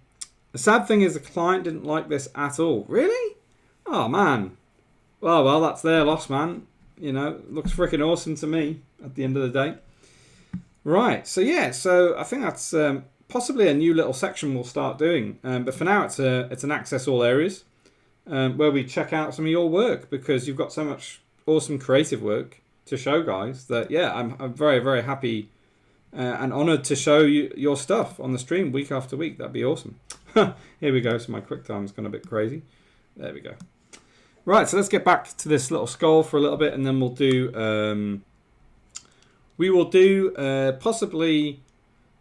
sad thing is the client didn't like this at all. Really? Oh, man. Well, that's their loss, man. You know, looks freaking awesome to me at the end of the day. Right. So, yeah. So, I think that's possibly a new little section we'll start doing. But for now, it's an access all areas where we check out some of your work because you've got so much awesome creative work to show, guys, that, yeah, I'm very, very happy and honoured to show you your stuff on the stream week after week. That'd be awesome. Here we go. So my QuickTime's gone a bit crazy. There we go. Right, so let's get back to this little skull for a little bit, and then we'll do. We will do possibly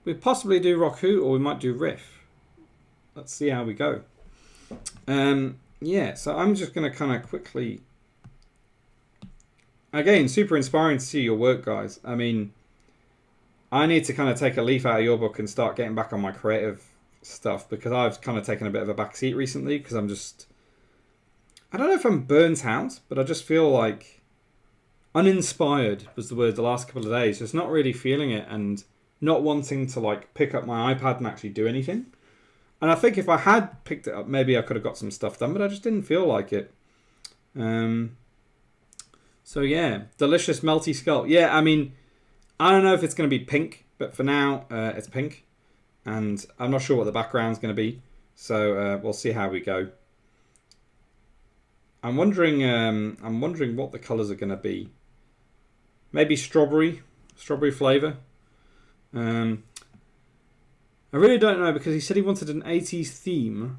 do Roku, or we might do Riff. Let's see how we go. Yeah, so I'm just going to kind of quickly. Again, super inspiring to see your work, guys. I mean, I need to kind of take a leaf out of your book and start getting back on my creative stuff because I've kind of taken a bit of a back seat recently because I'm just. I don't know if I'm burnt out, but I just feel like uninspired was the word the last couple of days. Just not really feeling it and not wanting to like pick up my iPad and actually do anything. And I think if I had picked it up, maybe I could have got some stuff done, but I just didn't feel like it. So yeah, delicious melty skull. Yeah, I mean, I don't know if it's going to be pink, but for now it's pink. And I'm not sure what the background's going to be. So we'll see how we go. I'm wondering what the colours are going to be. Maybe strawberry flavour. I really don't know because he said he wanted an 80s theme,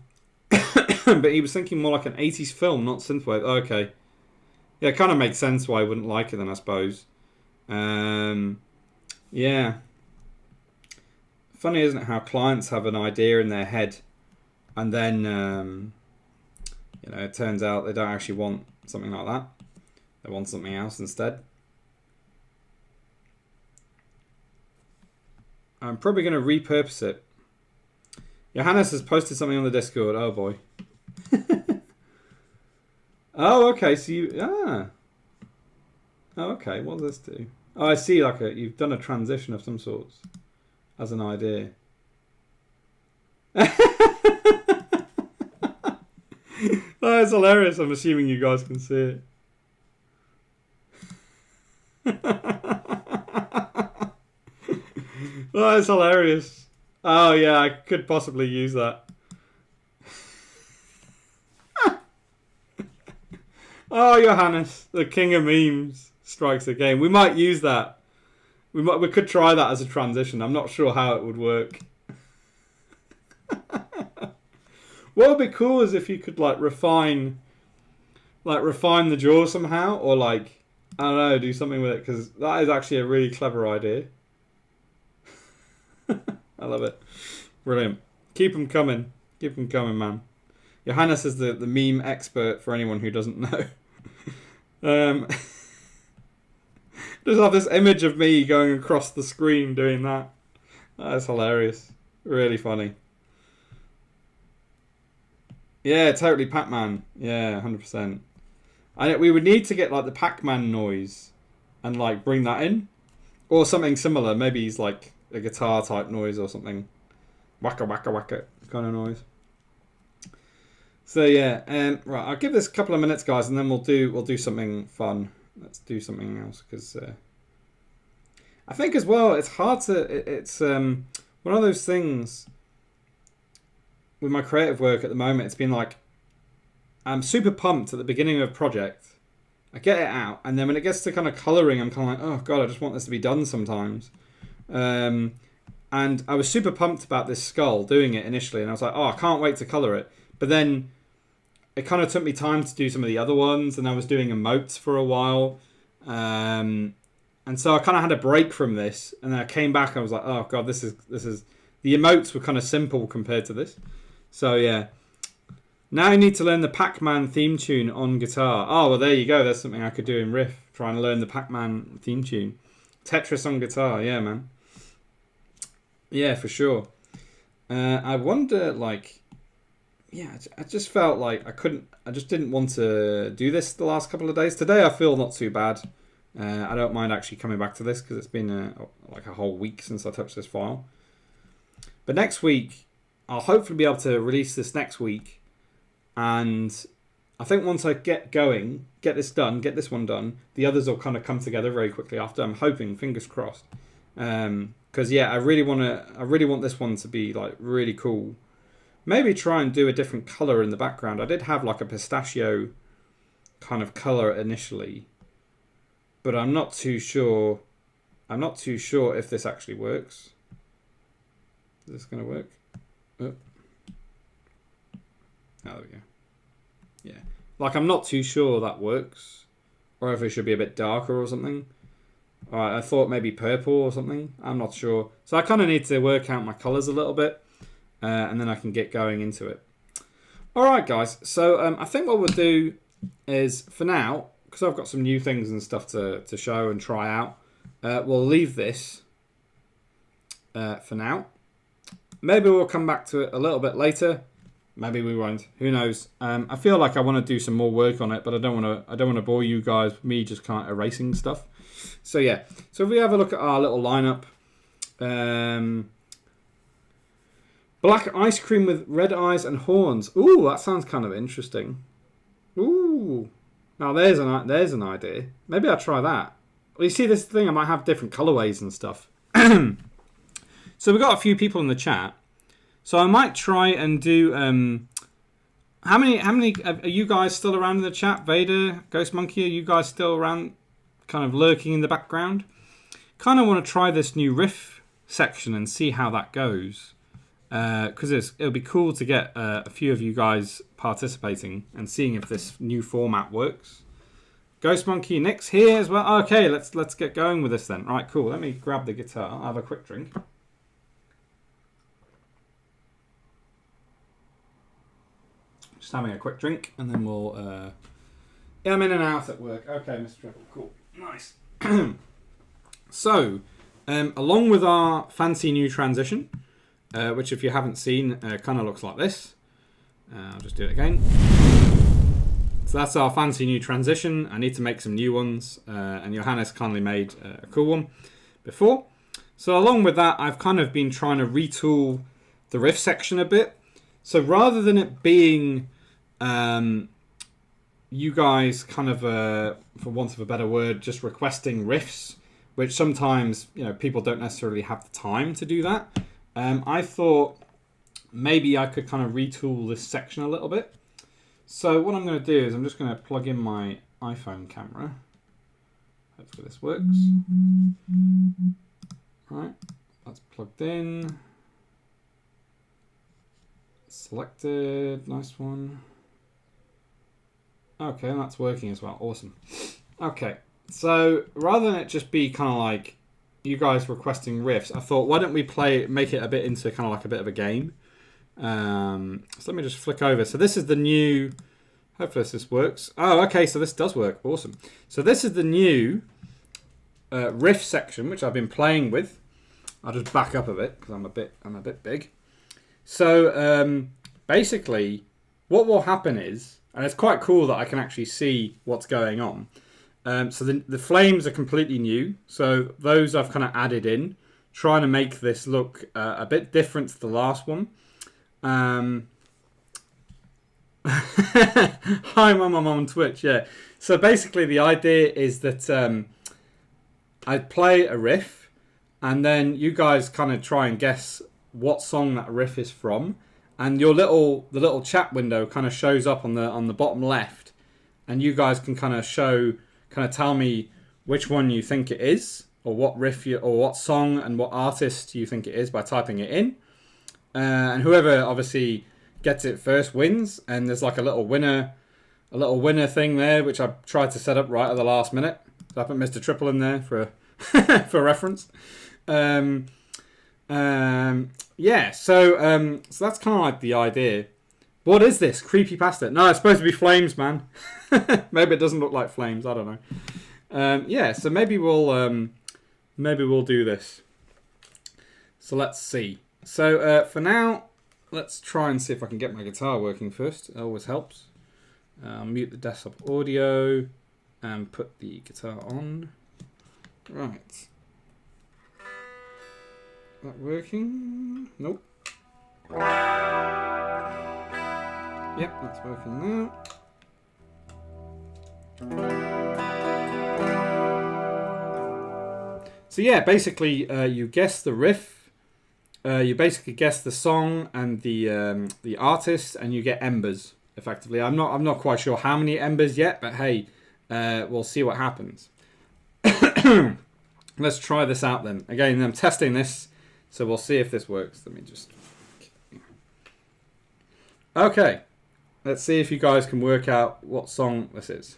but he was thinking more like an 80s film, not synthwave. Oh, okay, yeah, it kind of makes sense why I wouldn't like it then, I suppose. Yeah. Funny, isn't it, how clients have an idea in their head, and then. You know, it turns out they don't actually want something like that. They want something else instead. I'm probably going to repurpose it. Johannes has posted something on the Discord. Oh, boy. Oh, okay. So you... Ah. Oh, okay. What does this do? Oh, I see. Like you've done a transition of some sorts as an idea. Oh, it's hilarious. I'm assuming you guys can see it. Oh, it's hilarious. Oh, yeah, I could possibly use that. Oh, Johannes, the king of memes, strikes again. We might use that. We could try that as a transition. I'm not sure how it would work. What would be cool is if you could like refine like refine the jaw somehow, or like, I don't know, do something with it, because that is actually a really clever idea. I love it. Brilliant. Keep them coming. Keep them coming, man. Johannes is the meme expert for anyone who doesn't know. Just have this image of me going across the screen doing that. That's hilarious. Really funny. Yeah, totally Pac-Man. Yeah, 100%. We would need to get like the Pac-Man noise and like bring that in. Or something similar. Maybe he's like a guitar type noise or something. Wacka wacka wacka kind of noise. So yeah, right, I'll give this a couple of minutes, guys, and then we'll do something fun. Let's do something else, because I think as well it's hard to. It's one of those things with my creative work at the moment. It's been like I'm super pumped at the beginning of a project. I get it out, and then when it gets to kind of colouring, I'm kind of like, oh god, I just want this to be done sometimes. And I was super pumped about this skull, doing it initially, and I was like, oh, I can't wait to colour it. But then it kind of took me time to do some of the other ones, and I was doing emotes for a while. And so I kind of had a break from this, and then I came back and I was like, oh god, this is the emotes were kind of simple compared to this. So yeah. Now I need to learn the Pac-Man theme tune on guitar. Oh, well there you go. There's something I could do in Riff. Trying to learn the Pac-Man theme tune. Tetris on guitar. Yeah, man. Yeah, for sure. I wonder, like, yeah, I just felt like I just didn't want to do this the last couple of days. Today I feel not too bad. I don't mind actually coming back to this because it's been like a whole week since I touched this file. But next week, I'll hopefully be able to release this next week. And I think once I get going, get this one done, the others will kind of come together very quickly after. I'm hoping, fingers crossed. Because yeah, I really want this one to be like really cool. Maybe try and do a different color in the background. I did have like a pistachio kind of color initially, but I'm not too sure. I'm not too sure if this actually works. Is this going to work? Oh, there we go. Yeah, like I'm not too sure that works, or if it should be a bit darker or something. I thought maybe purple or something. I'm not sure. So I kind of need to work out my colors a little bit, and then I can get going into it. All right, guys. So I think what we'll do is, for now, because I've got some new things and stuff to show and try out, we'll leave this for now. Maybe we'll come back to it a little bit later. Maybe we won't. Who knows? I feel like I want to do some more work on it, but I don't want to bore you guys with me just kind of erasing stuff. So yeah. So if we have a look at our little lineup, black ice cream with red eyes and horns. Ooh, that sounds kind of interesting. Ooh, now there's an idea. Maybe I'll try that. Well, you see this thing, I might have different colorways and stuff. So we've got a few people in the chat. So I might try and do. How many are you guys still around in the chat? Vada, Ghost Monkey, are you guys still around, kind of lurking in the background? Kind of want to try this new Riff section and see how that goes. Because it'll be cool to get a few of you guys participating and seeing if this new format works. Ghost Monkey, Nick's here as well. Okay, let's get going with this then. Right, cool. Let me grab the guitar. I'll have a quick drink. Just having a quick drink, and then we'll. Yeah, I'm in and out at work. Okay, Mr. Triple, cool, nice. So, along with our fancy new transition, which if you haven't seen, kind of looks like this. I'll just do it again. So that's our fancy new transition. I need to make some new ones, and Johannes kindly made a cool one before. So along with that, I've kind of been trying to retool the riff section a bit. So rather than it being you guys kind of, for want of a better word, just requesting riffs, which sometimes people don't necessarily have the time to do that, I thought maybe I could kind of retool this section a little bit. So what I'm going to do is I'm just going to plug in my iPhone camera. Hopefully this works. Right, that's plugged in. Selected, nice one. Okay, that's working as well. Awesome. Okay, so rather than it just be kind of like you guys requesting riffs, I thought, why don't we make it a bit into kind of like a bit of a game. So let me just flick over. So this is the new, hopefully this works. Oh, okay, so this does work. Awesome. So this is the new riff section, which I've been playing with. I'll just back up a bit because I'm a bit big. So basically, what will happen is, and it's quite cool that I can actually see what's going on. So the flames are completely new. So those I've kind of added in, trying to make this look a bit different to the last one. Hi, Mum, I'm on Twitch. Yeah. So basically, the idea is that I play a riff, and then you guys kind of try and guess what song that riff is from, and the little chat window kind of shows up on the bottom left, and you guys can kind of tell me which one you think it is, or what riff or what song and what artist you think it is by typing it in, and whoever obviously gets it first wins. And there's like a little winner thing there, which I tried to set up right at the last minute. So I put Mr. Triple in there for for reference. Yeah, so that's kind of like the idea. What is this? Creepypasta? No, it's supposed to be flames, man. Maybe it doesn't look like flames. I don't know. Yeah, so maybe we'll do this. So let's see. So for now, let's try and see if I can get my guitar working first. It always helps. I'll mute the desktop audio and put the guitar on. Right. Is that working? Nope. Yep, that's working now. So yeah, basically you guess the riff, you basically guess the song and the artist, and you get embers. Effectively, I'm not quite sure how many embers yet, but hey, we'll see what happens. Let's try this out then. Again, I'm testing this, so we'll see if this works. Let me just. Okay, let's see if you guys can work out what song this is.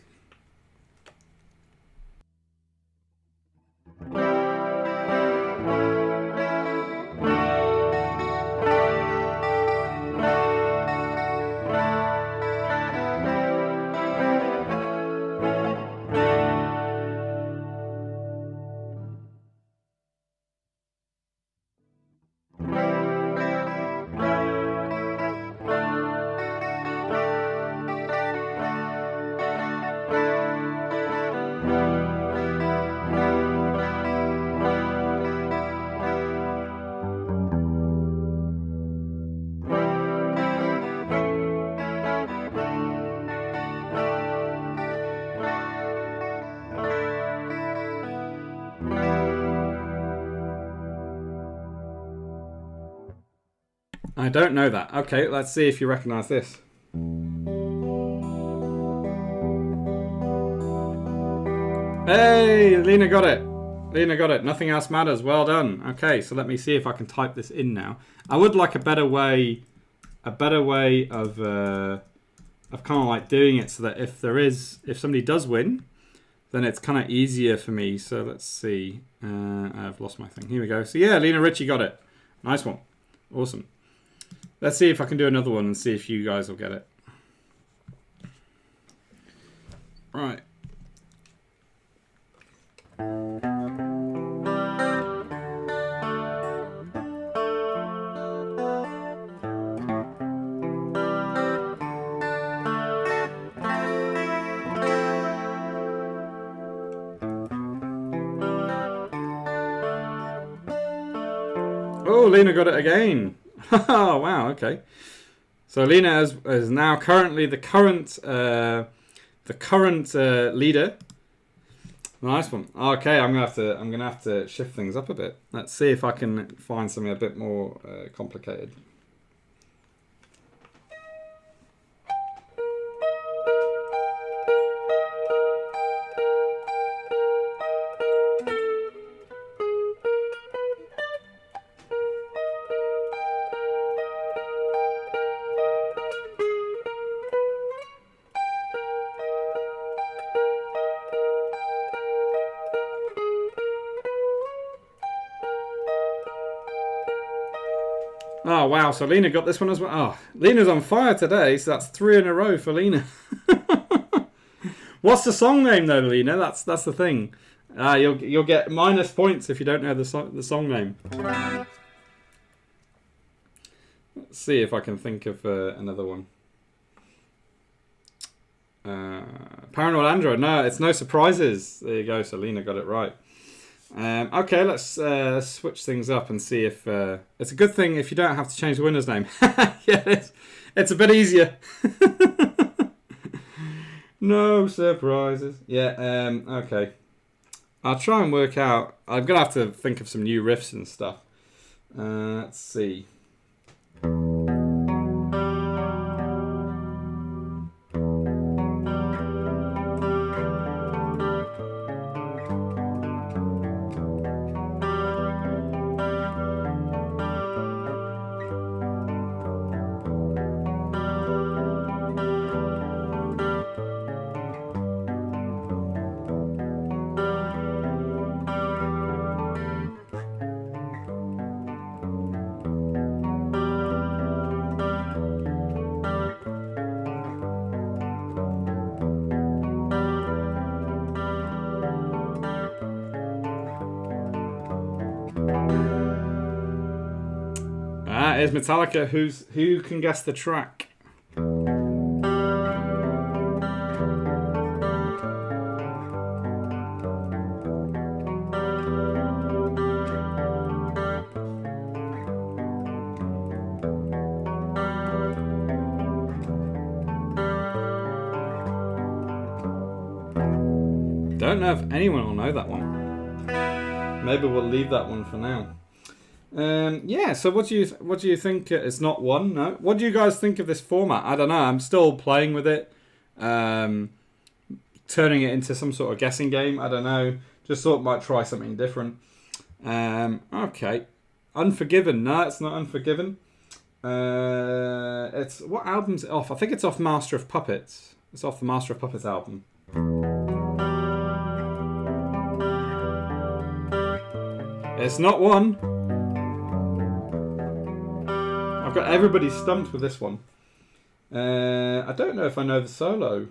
I don't know that. Okay, let's see if you recognize this. Hey, Lina got it. Lina got it. Nothing else matters. Well done. Okay, so let me see if I can type this in now. I would like a better way of kind of like doing it so that if somebody does win, then it's kind of easier for me. So let's see. I've lost my thing. Here we go. So yeah, Lina Ritchie got it. Nice one. Awesome. Let's see if I can do another one and see if you guys will get it. Right. Oh, Lina got it again. Oh, wow, okay. So Lina is now currently the current leader. Nice one. Okay, I'm gonna have to shift things up a bit. Let's see if I can find something a bit more complicated. Oh, wow. So Lina got this one as well. Oh, Lina's on fire today, so that's 3 in a row for Lina. What's the song name, though, Lina? That's the thing. You'll get minus points if you don't know the song name. Let's see if I can think of another one. Paranoid Android. No, it's No Surprises. There you go. So Lina got it right. Okay, let's switch things up and see if it's a good thing if you don't have to change the winner's name. Yeah, it's a bit easier. No surprises. Yeah. Okay. I'll try and work out. I'm gonna have to think of some new riffs and stuff. Let's see. Is Metallica. Who can guess the track? Don't know if anyone will know that one. Maybe we'll leave that one for now. Yeah, so what do you think? It's not one, no. What do you guys think of this format? I don't know. I'm still playing with it, turning it into some sort of guessing game. I don't know. Just thought might try something different. Okay, Unforgiven. No, it's not Unforgiven. It's what album's it off? I think it's off Master of Puppets. It's off the Master of Puppets album. It's not one. Got everybody stumped with this one. I don't know if I know the solo.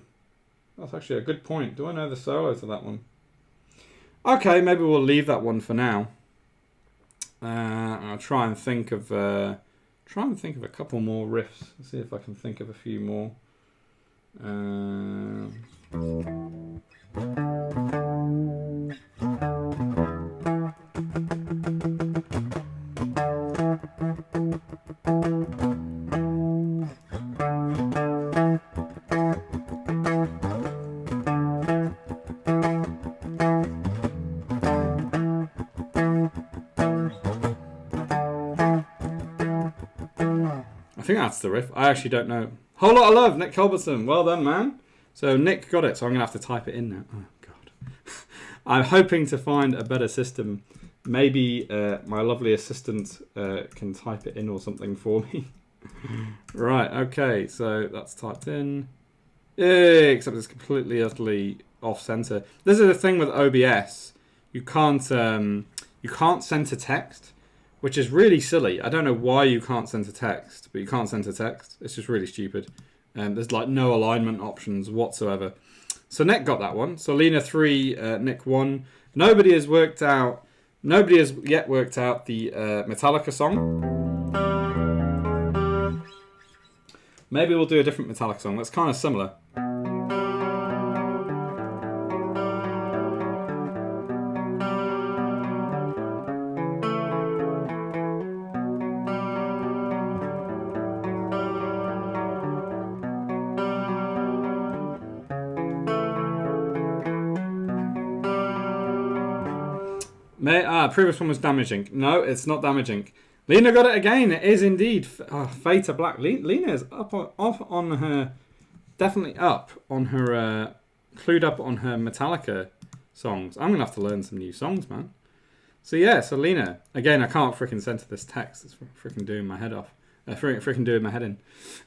That's actually a good point. Do I know the solo to that one? Okay, maybe we'll leave that one for now. I'll try and think of a couple more riffs. Let's see if I can think of a few more. I think that's the riff. I actually don't know. Whole Lot of Love, Nick Culbertson. Well done, man. So Nick got it, so I'm going to have to type it in now. Oh, God. I'm hoping to find a better system. Maybe my lovely assistant can type it in or something for me. Right, okay. So that's typed in. Yay, except it's completely, utterly off-center. This is the thing with OBS. You can't center text, which is really silly. I don't know why you can't center text, but you can't center text. It's just really stupid. There's like no alignment options whatsoever. So Nick got that one. So Lina 3, Nick 1. Nobody has yet worked out the Metallica song. Maybe we'll do a different Metallica song that's kind of similar. Previous one was Damaging. No, it's not Damaging. Lina got it again. It is indeed Fade to Black. Lina is definitely up on her, clued up on her Metallica songs. I'm gonna have to learn some new songs, man. So yeah, so Lina again. I can't freaking center this text. It's freaking doing my head off. Freaking doing my head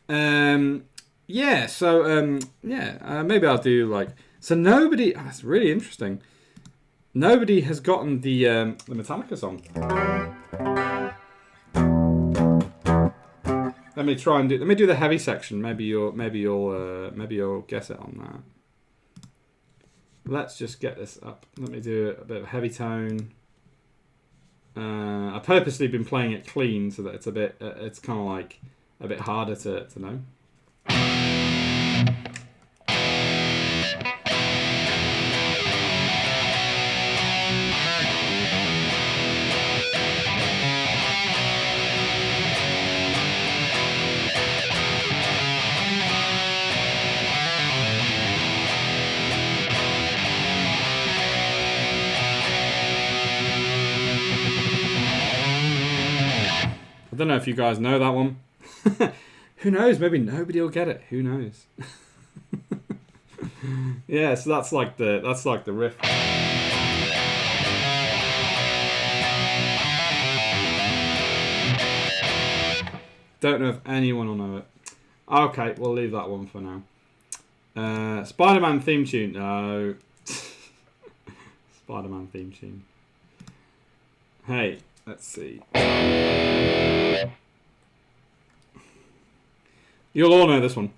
in. Yeah. So maybe I'll do like. So nobody. That's really interesting. Nobody has gotten the Metallica song. Let me try and do. Let me do the heavy section. Maybe you'll guess it on that. Let's just get this up. Let me do a bit of heavy tone. I've purposely been playing it clean so that it's a bit. It's kind of like a bit harder to know. I don't know if you guys know that one. Who knows? Maybe nobody will get it. Who knows? Yeah, so that's like the riff. Don't know if anyone will know it. Okay, we'll leave that one for now. Spider-Man theme tune. No. Spider-Man theme tune. Hey, let's see. You'll all know this one.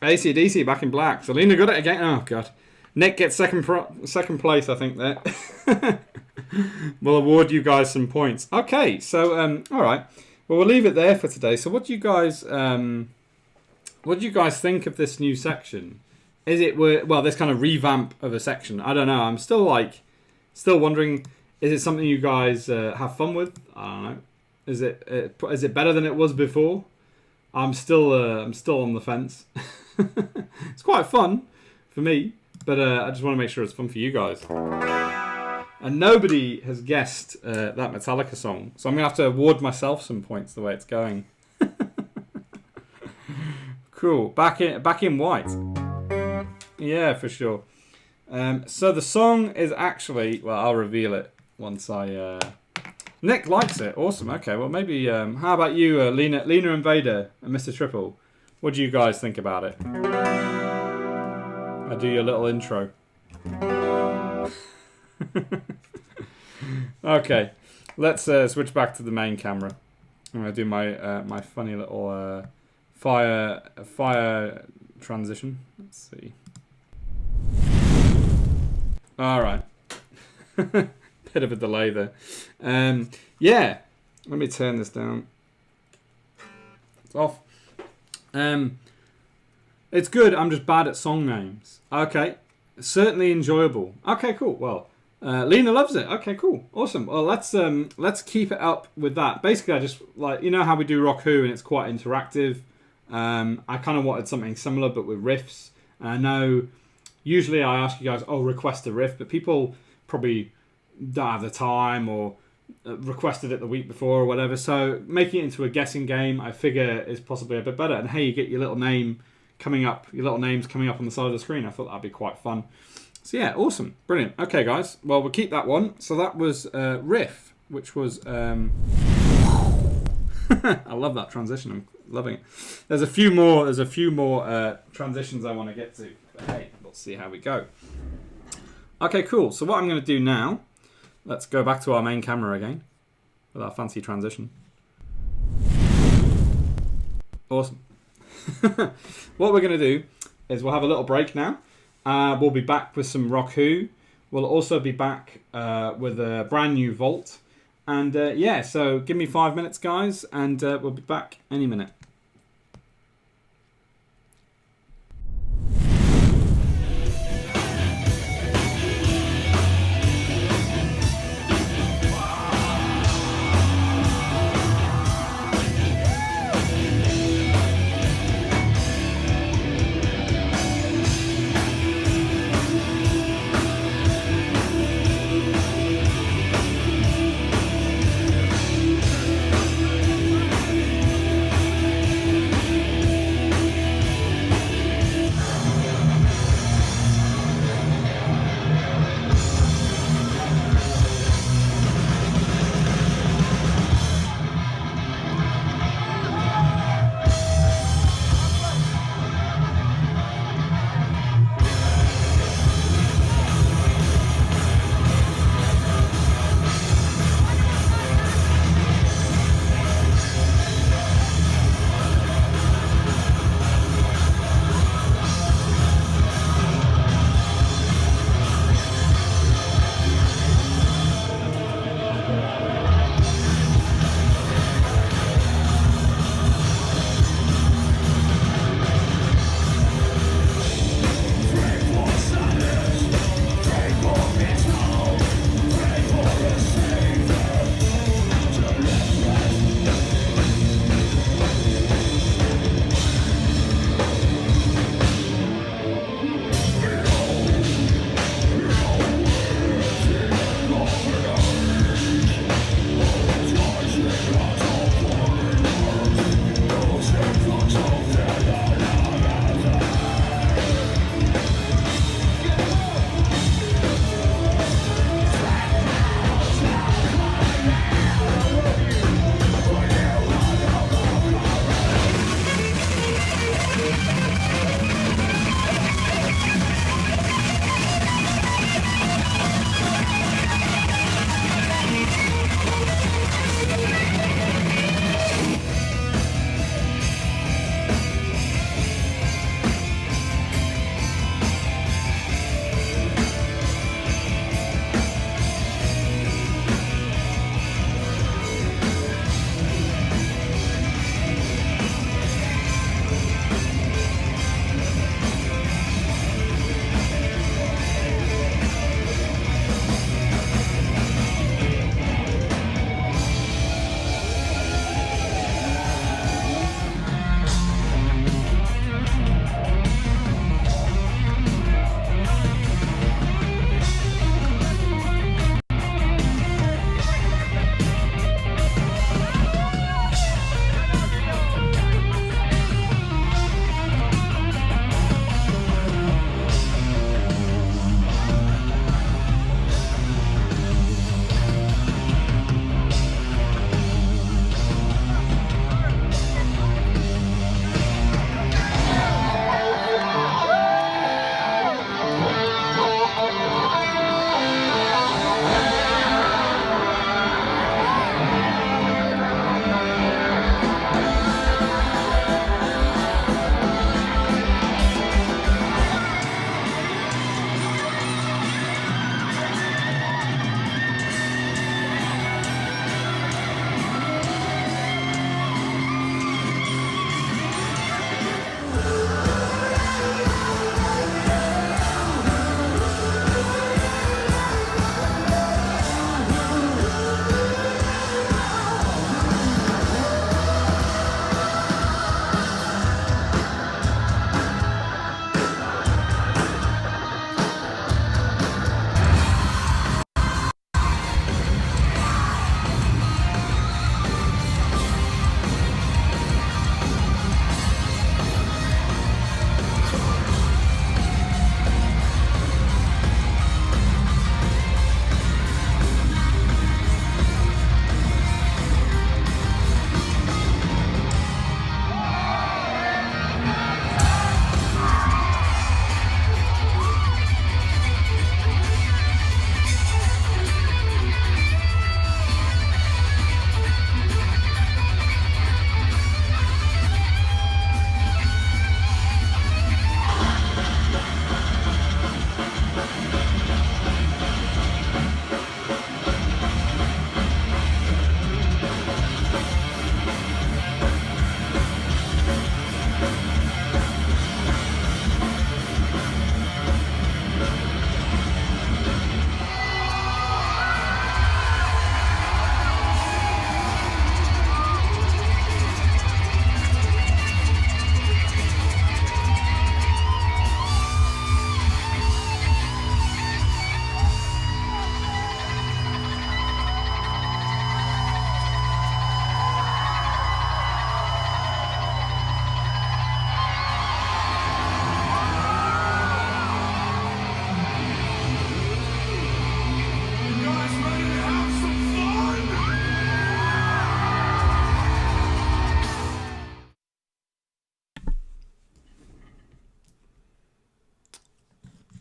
AC/DC, Back in Black. So Lina got it again. Oh god. Nick gets second place, I think. There. We'll award you guys some points. Okay, so all right. Well, we'll leave it there for today. So, what do you guys think of this new section? Is it this kind of revamp of a section? I don't know. I'm still wondering. Is it something you guys have fun with? I don't know. Is it better than it was before? I'm still on the fence. It's quite fun for me. But I just want to make sure it's fun for you guys. And nobody has guessed that Metallica song. So I'm going to have to award myself some points the way it's going. Cool. Back in white. Yeah, for sure. So the song is actually... Well, I'll reveal it once I... Nick likes it. Awesome. Okay, well, maybe... how about you, Lina and Vada and Mr. Triple? What do you guys think about it? I'll do your little intro. Okay, let's switch back to the main camera. I'm gonna do my funny little fire transition. Let's see. All right, bit of a delay there. Yeah, let me turn this down. It's off. It's good. I'm just bad at song names. Okay. Certainly enjoyable. Okay, cool. Well, Lina loves it. Okay, cool. Awesome. Well, let's keep it up with that. Basically, I just like, you know how we do Rock Who and it's quite interactive. I kind of wanted something similar but with riffs. And I know usually I ask you guys, request a riff, but people probably don't have the time or requested it the week before or whatever. So making it into a guessing game, I figure is possibly a bit better. And hey, you get your little names coming up on the side of the screen. I thought that'd be quite fun. So yeah, awesome, brilliant. Okay, guys, well, we'll keep that one. So that was Riff, which was I love that transition. I'm loving it. There's a few more transitions I want to get to, but hey, we'll see how we go. Okay, cool. So what I'm going to do now, let's go back to our main camera again with our fancy transition. Awesome. What we're going to do is we'll have a little break now. We'll be back with some Rock Who. We'll also be back with a brand new Vault. And yeah, so give me 5 minutes, guys, and we'll be back any minute.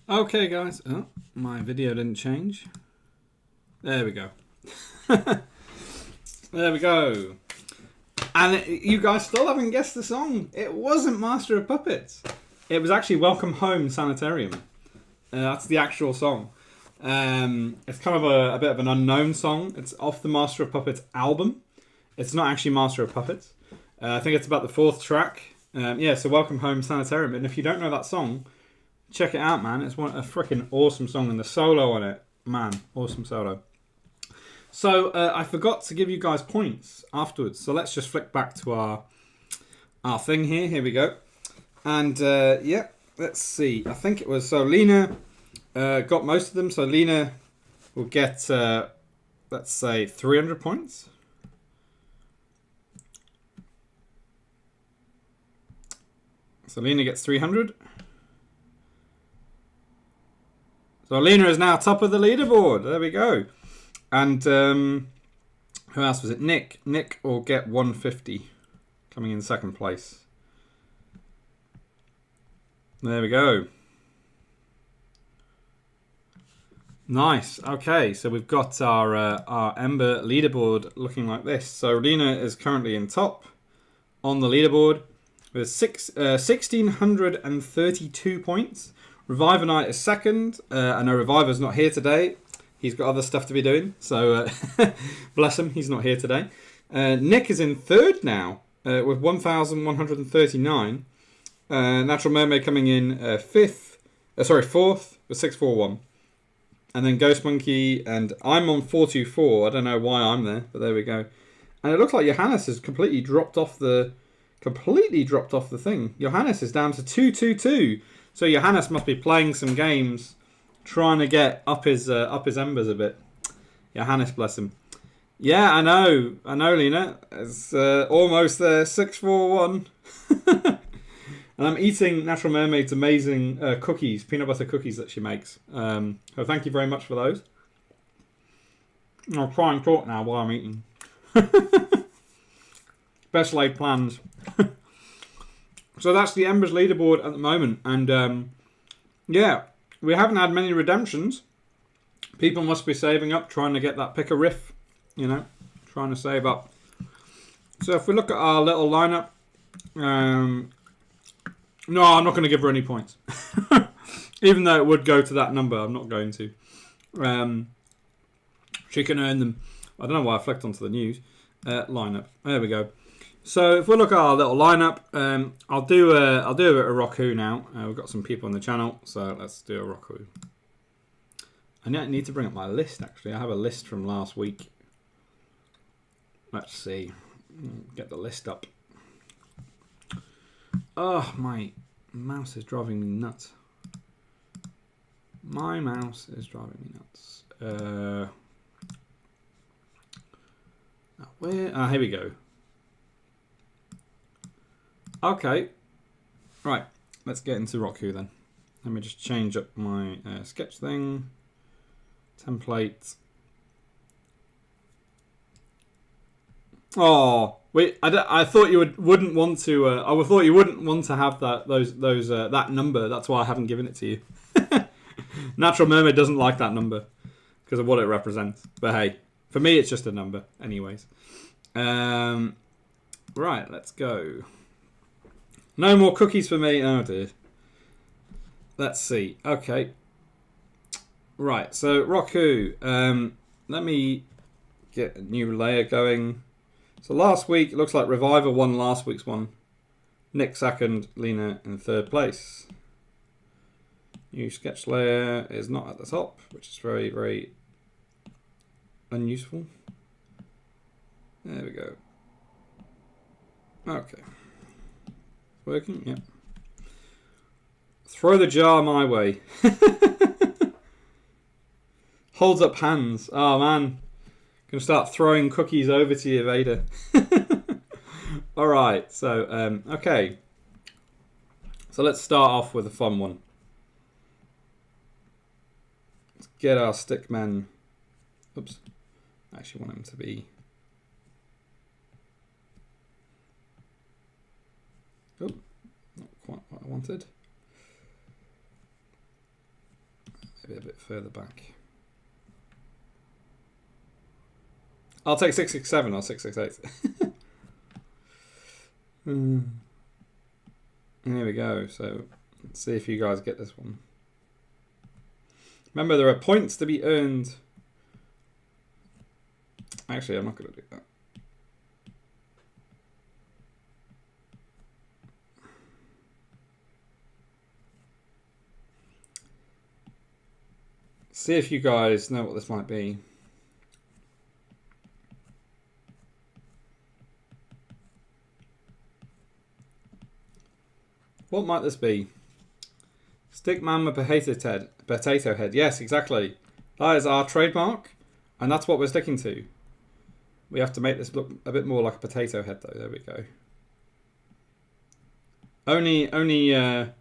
Okay, guys. Oh, my video didn't change. There we go. There we go. And you guys still haven't guessed the song. It wasn't Master of Puppets. It was actually Welcome Home Sanitarium. That's the actual song. It's kind of a bit of an unknown song. It's off the Master of Puppets album. It's not actually Master of Puppets. I think it's about the 4th track. Yeah, so Welcome Home Sanitarium. And if you don't know that song, check it out, man. It's a freaking awesome song. And the solo on it, man, awesome solo. So I forgot to give you guys points afterwards. So let's just flick back to our thing here. Here we go. And yeah, let's see. I think it was, so Lina got most of them. So Lina will get, let's say, 300 points. So Lina gets 300. So Lina is now top of the leaderboard. There we go. And who else was it? Nick. Nick will get 150, coming in second place. There we go. Nice. Okay, so we've got our Ember leaderboard looking like this. So Lina is currently in top on the leaderboard with 1,632 points. Reviver Knight is second. I know Reviver's not here today. He's got other stuff to be doing, so bless him, he's not here today. Nick is in third now with 1,139. Natural Mermaid coming in fourth with 641. And then Ghost Monkey, and I'm on 424. I don't know why I'm there, but there we go. And it looks like Johannes has completely dropped off the thing. Johannes is down to 222. So Johannes must be playing some games, trying to get up his embers a bit. Johannes, bless him. Yeah, I know, Lina. It's almost there, 641. And I'm eating Natural Mermaid's amazing cookies, peanut butter cookies that she makes. So thank you very much for those. I'll try and talk now while I'm eating. Best laid plans. So that's the Embers leaderboard at the moment. And yeah, we haven't had many redemptions. People must be saving up, trying to get that pick a riff, you know, trying to save up. So if we look at our little lineup, no, I'm not going to give her any points. Even though it would go to that number, I'm not going to. She can earn them. I don't know why I flicked onto the news. Lineup. There we go. So if we look at our little lineup, I'll do a Roku now. We've got some people on the channel, so let's do a Roku. I need to bring up my list, actually. I have a list from last week. Let's see. Get the list up. Oh, my mouse is driving me nuts. My mouse is driving me nuts. Where? Here we go. Okay. Right. Let's get into Roku then. Let me just change up my sketch thing. Template. Oh, wait! I thought you wouldn't want to. I thought you wouldn't want to have that number. That's why I haven't given it to you. Natural Mermaid doesn't like that number because of what it represents. But hey, for me, it's just a number, anyways. Right, let's go. No more cookies for me. Oh dear. Let's see. Okay. Right. So Roku. Let me get a new layer going. So last week, it looks like Reviver won last week's one. Nick second, Lina in third place. New sketch layer is not at the top, which is very, very unuseful. There we go. Okay. Working? Yep. Throw the jar my way. Holds up hands. Oh man. Gonna start throwing cookies over to you, Vader. Alright, so, okay. So let's start off with a fun one. Let's get our stickman. Oops. I actually want him to be. Oh, not quite what I wanted. maybe a bit further back. I'll take 667 or 668. Here we go. So let's see if you guys get this one. Remember, there are points to be earned. Actually, I'm not going to do that. See if you guys know what this might be. What might this be? Stickman with potato head. Yes, exactly. That is our trademark, and that's what we're sticking to. We have to make this look a bit more like a potato head, though. There we go. Only air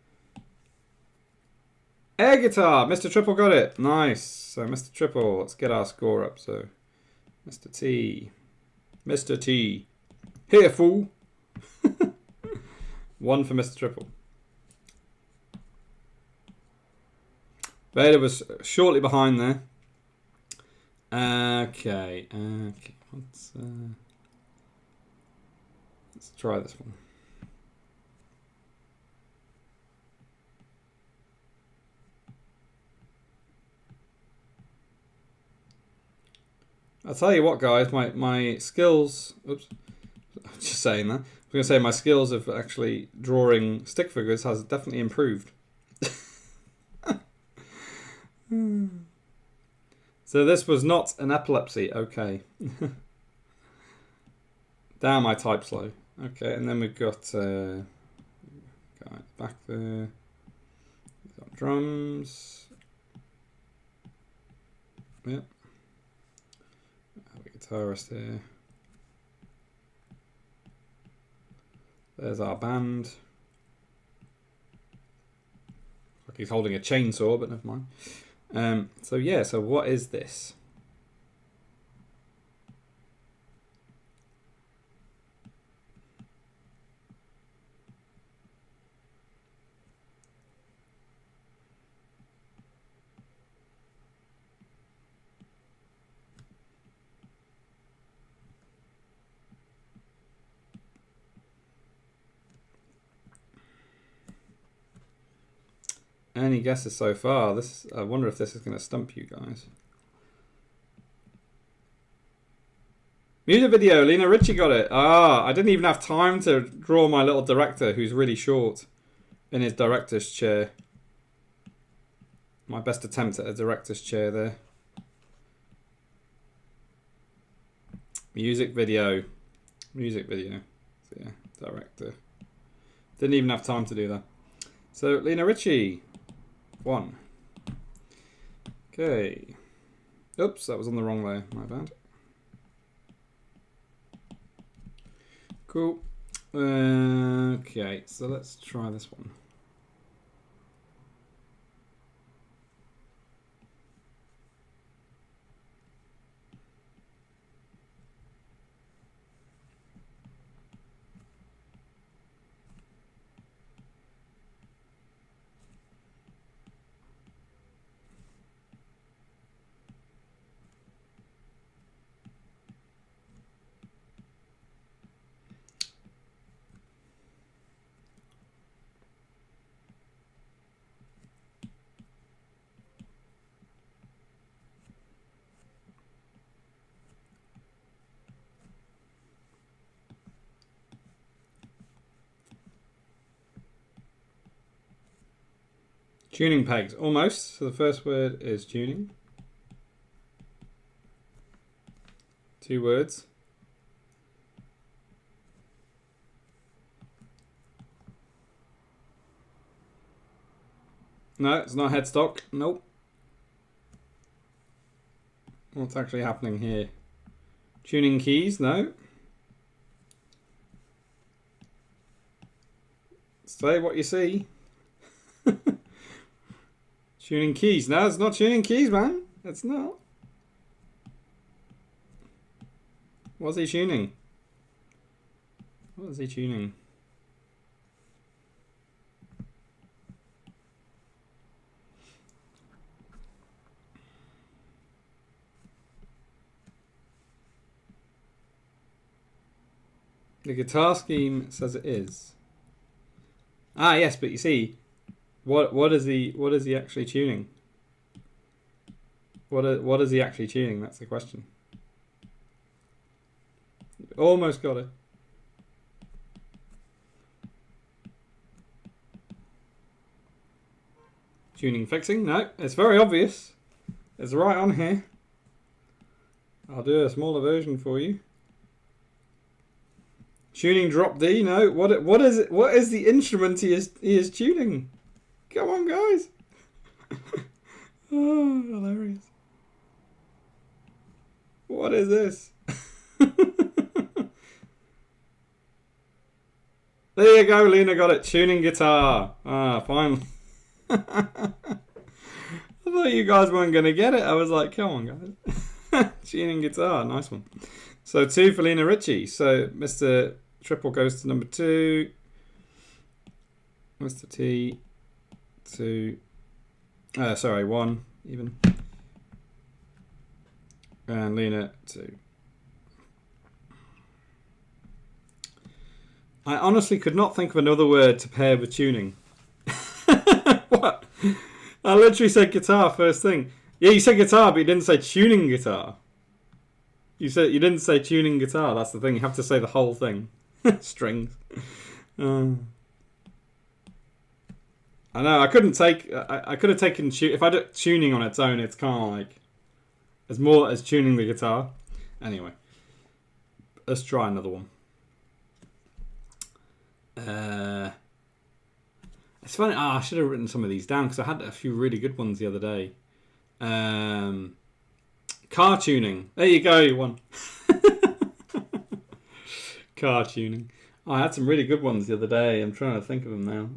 guitar. Mr. Triple got it. Nice. So Mr. Triple, let's get our score up. So Mr. T. Mr. T. Here, fool. 1 for Mr. Triple. Vada was shortly behind there. Okay. Let's try this one. I'll tell you what, guys, my skills. Oops, I'm just saying that. I was going to say my skills of actually drawing stick figures has definitely improved. So this was not an epilepsy. Okay. Damn, I type slow. Okay, and then we've got back there. We've got drums. Yep. Guitarist here. There's our band. Like he's holding a chainsaw, but never mind. So yeah, so what is this? Any guesses so far? This, I wonder if this is going to stump you guys. Music video, Lina Ritchie got it. Ah, I didn't even have time to draw my little director who's really short in his director's chair. My best attempt at a director's chair there. Music video. Music video. So yeah, director. Didn't even have time to do that. So, Lina Ritchie. 1. Okay. Oops, that was on the wrong layer. My bad. Cool. Okay, so let's try this one. Tuning pegs, almost. So the first word is tuning. 2 words. No, it's not headstock. Nope. What's actually happening here? Tuning keys? No. Say what you see. Tuning keys. No, it's not tuning keys, man. It's not. What's he tuning? What is he tuning? The guitar scheme says it is. Ah, yes, but you see, what is he actually tuning? What is he actually tuning? That's the question. Almost got it. Tuning fixing? No, it's very obvious. It's right on here. I'll do a smaller version for you. Tuning drop D? No. What is it? What is the instrument he is tuning? Come on, guys. Oh, hilarious. What is this? There you go, Lina got it. Tuning guitar. Ah, finally. I thought you guys weren't going to get it. I was like, come on, guys. Tuning guitar. Nice one. So 2 for Lina Ritchie. So Mr. Triple goes to number 2. Mr. T. 2. Sorry, 1 even. And Lina 2. I honestly could not think of another word to pair with tuning. What? I literally said guitar first thing. Yeah, you said guitar, but you didn't say tuning guitar. You didn't say tuning guitar. That's the thing. You have to say the whole thing. Strings. I know. I couldn't take. I could have taken if I did tuning on its own. It's kind of like as more as tuning the guitar. Anyway, let's try another one. It's funny. I should have written some of these down because I had a few really good ones the other day. Car tuning. There you go, you won. Car tuning. Oh, I had some really good ones the other day. I'm trying to think of them now.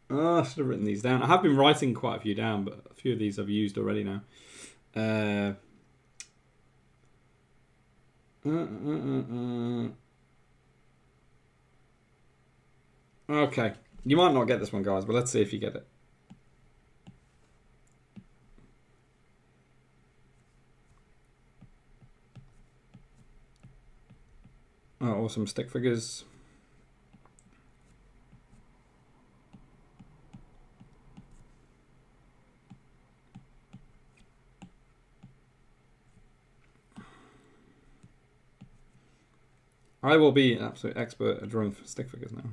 Oh, I should have written these down. I have been writing quite a few down, but a few of these I've used already now. Okay. You might not get this one, guys, but let's see if you get it. Oh, awesome stick figures. I will be an absolute expert at drawing stick figures now.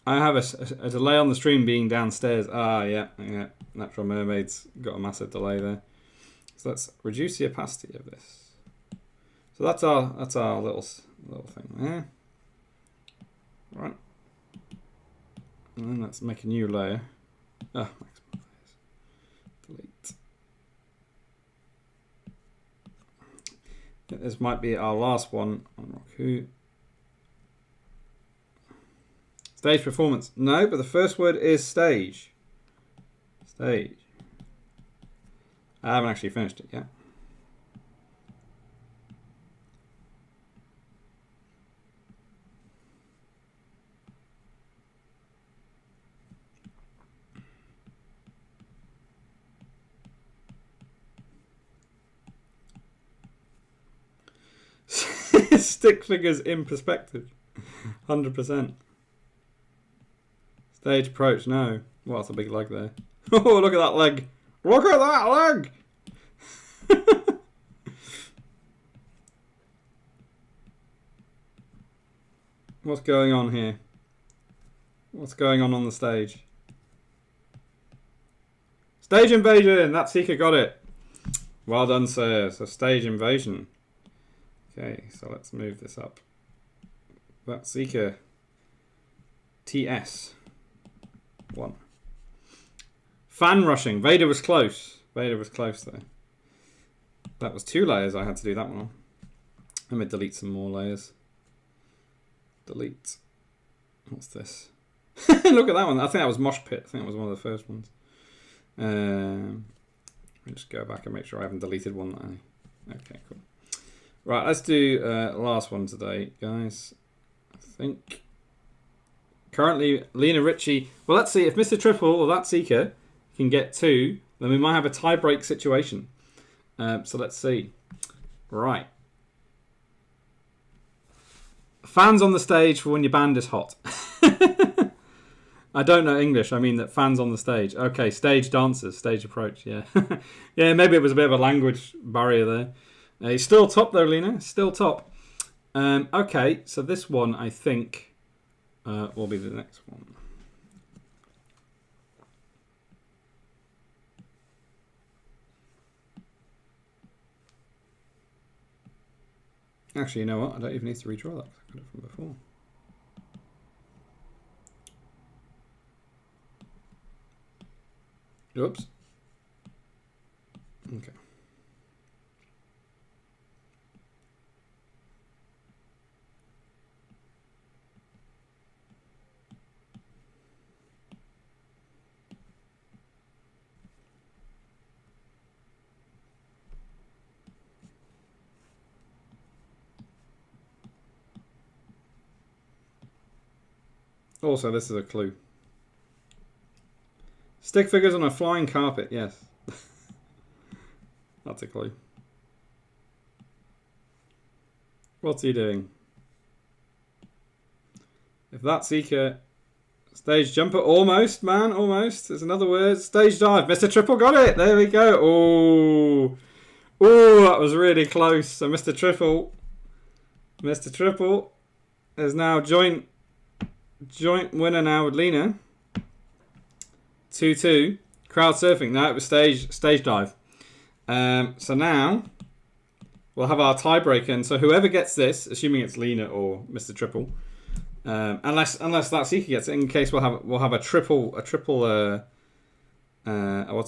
I have a delay on the stream being downstairs. Ah, yeah. Natural Mermaid's got a massive delay there. So let's reduce the opacity of this. So that's our little thing there. Right. And then let's make a new layer. Ah, maximum layers. Delete. This might be our last one on Roku. Stage performance. No, but the first word is stage. Stage. I haven't actually finished it yet. Stick figures in perspective. 100%. Stage approach, no. Well, that's a big leg there. Oh, look at that leg. Look at that leg! What's going on here? What's going on the stage? Stage invasion! That Seeker got it. Well done, sir. So stage invasion. Okay, so let's move this up. That Seeker TS 1. Fan rushing. Vada was close. Vada was close though. That was 2 layers I had to do that one on. Let me delete some more layers. Delete. What's this? Look at that one. I think that was Mosh Pit. I think that was one of the first ones. Let me just go back and make sure I haven't deleted one that I... Okay, cool. Right, let's do last one today, guys. I think Currently, Lina Ritchie. Well, let's see if Mr. Triple or that Seeker can get 2, then we might have a tie-break situation. So let's see. Right. Fans on the stage for when your band is hot. I don't know English. I mean that fans on the stage. Okay, stage dancers, stage approach. Yeah, yeah. Maybe it was a bit of a language barrier there. He's still top though, Lina. Still top. Okay, so this one I think will be the next one. Actually, you know what? I don't even need to redraw that. I got it from before. Oops. Okay. Also, this is a clue. Stick figures on a flying carpet, yes. That's a clue. What's he doing? If that Seeker... Stage jumper, almost, man, almost. There's another word. Stage dive. Mr. Triple got it. There we go. Oh, oh, that was really close. So Mr. Triple is now joint winner now with Lina. 2-2. Crowd surfing. No, it was stage dive. So now we'll have our tiebreaker, and so whoever gets this, assuming it's Lina or Mr. Triple, unless that Seeker gets it, in case we'll have a triple what's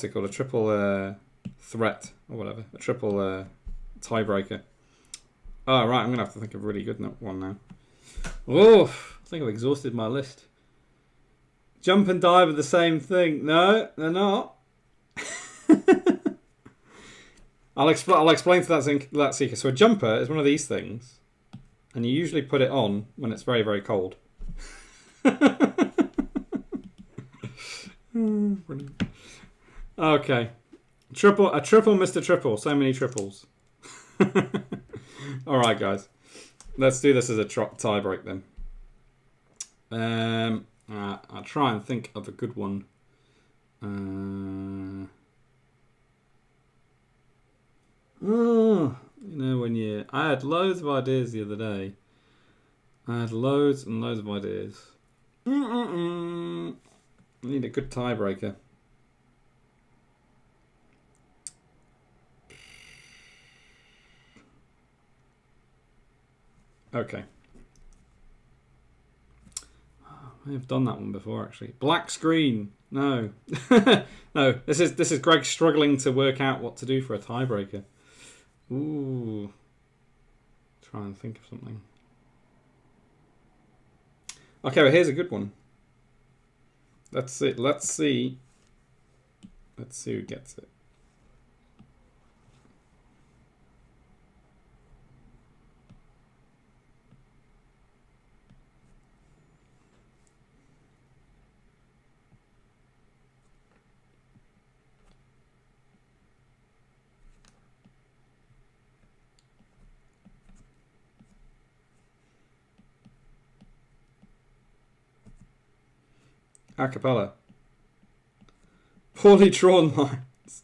it called? A triple threat or whatever, a triple tiebreaker. Oh right, I'm gonna have to think of a really good one now. Oh, I think I've exhausted my list. Jump and dive are the same thing. No, they're not. I'll explain to that Seeker. So a jumper is one of these things, and you usually put it on when it's very, very cold. Okay, a triple, Mr. Triple. So many triples. All right, guys, let's do this as a tie break then. I'll try and think of a good one. You know, I had loads of ideas the other day. I had loads and loads of ideas. I need a good tiebreaker. Okay. I have done that one before, actually. Black screen. No. No, this is Greg struggling to work out what to do for a tiebreaker. Ooh. Try and think of something. Okay, well, here's a good one. Let's see who gets it. Acapella. Poorly drawn lines.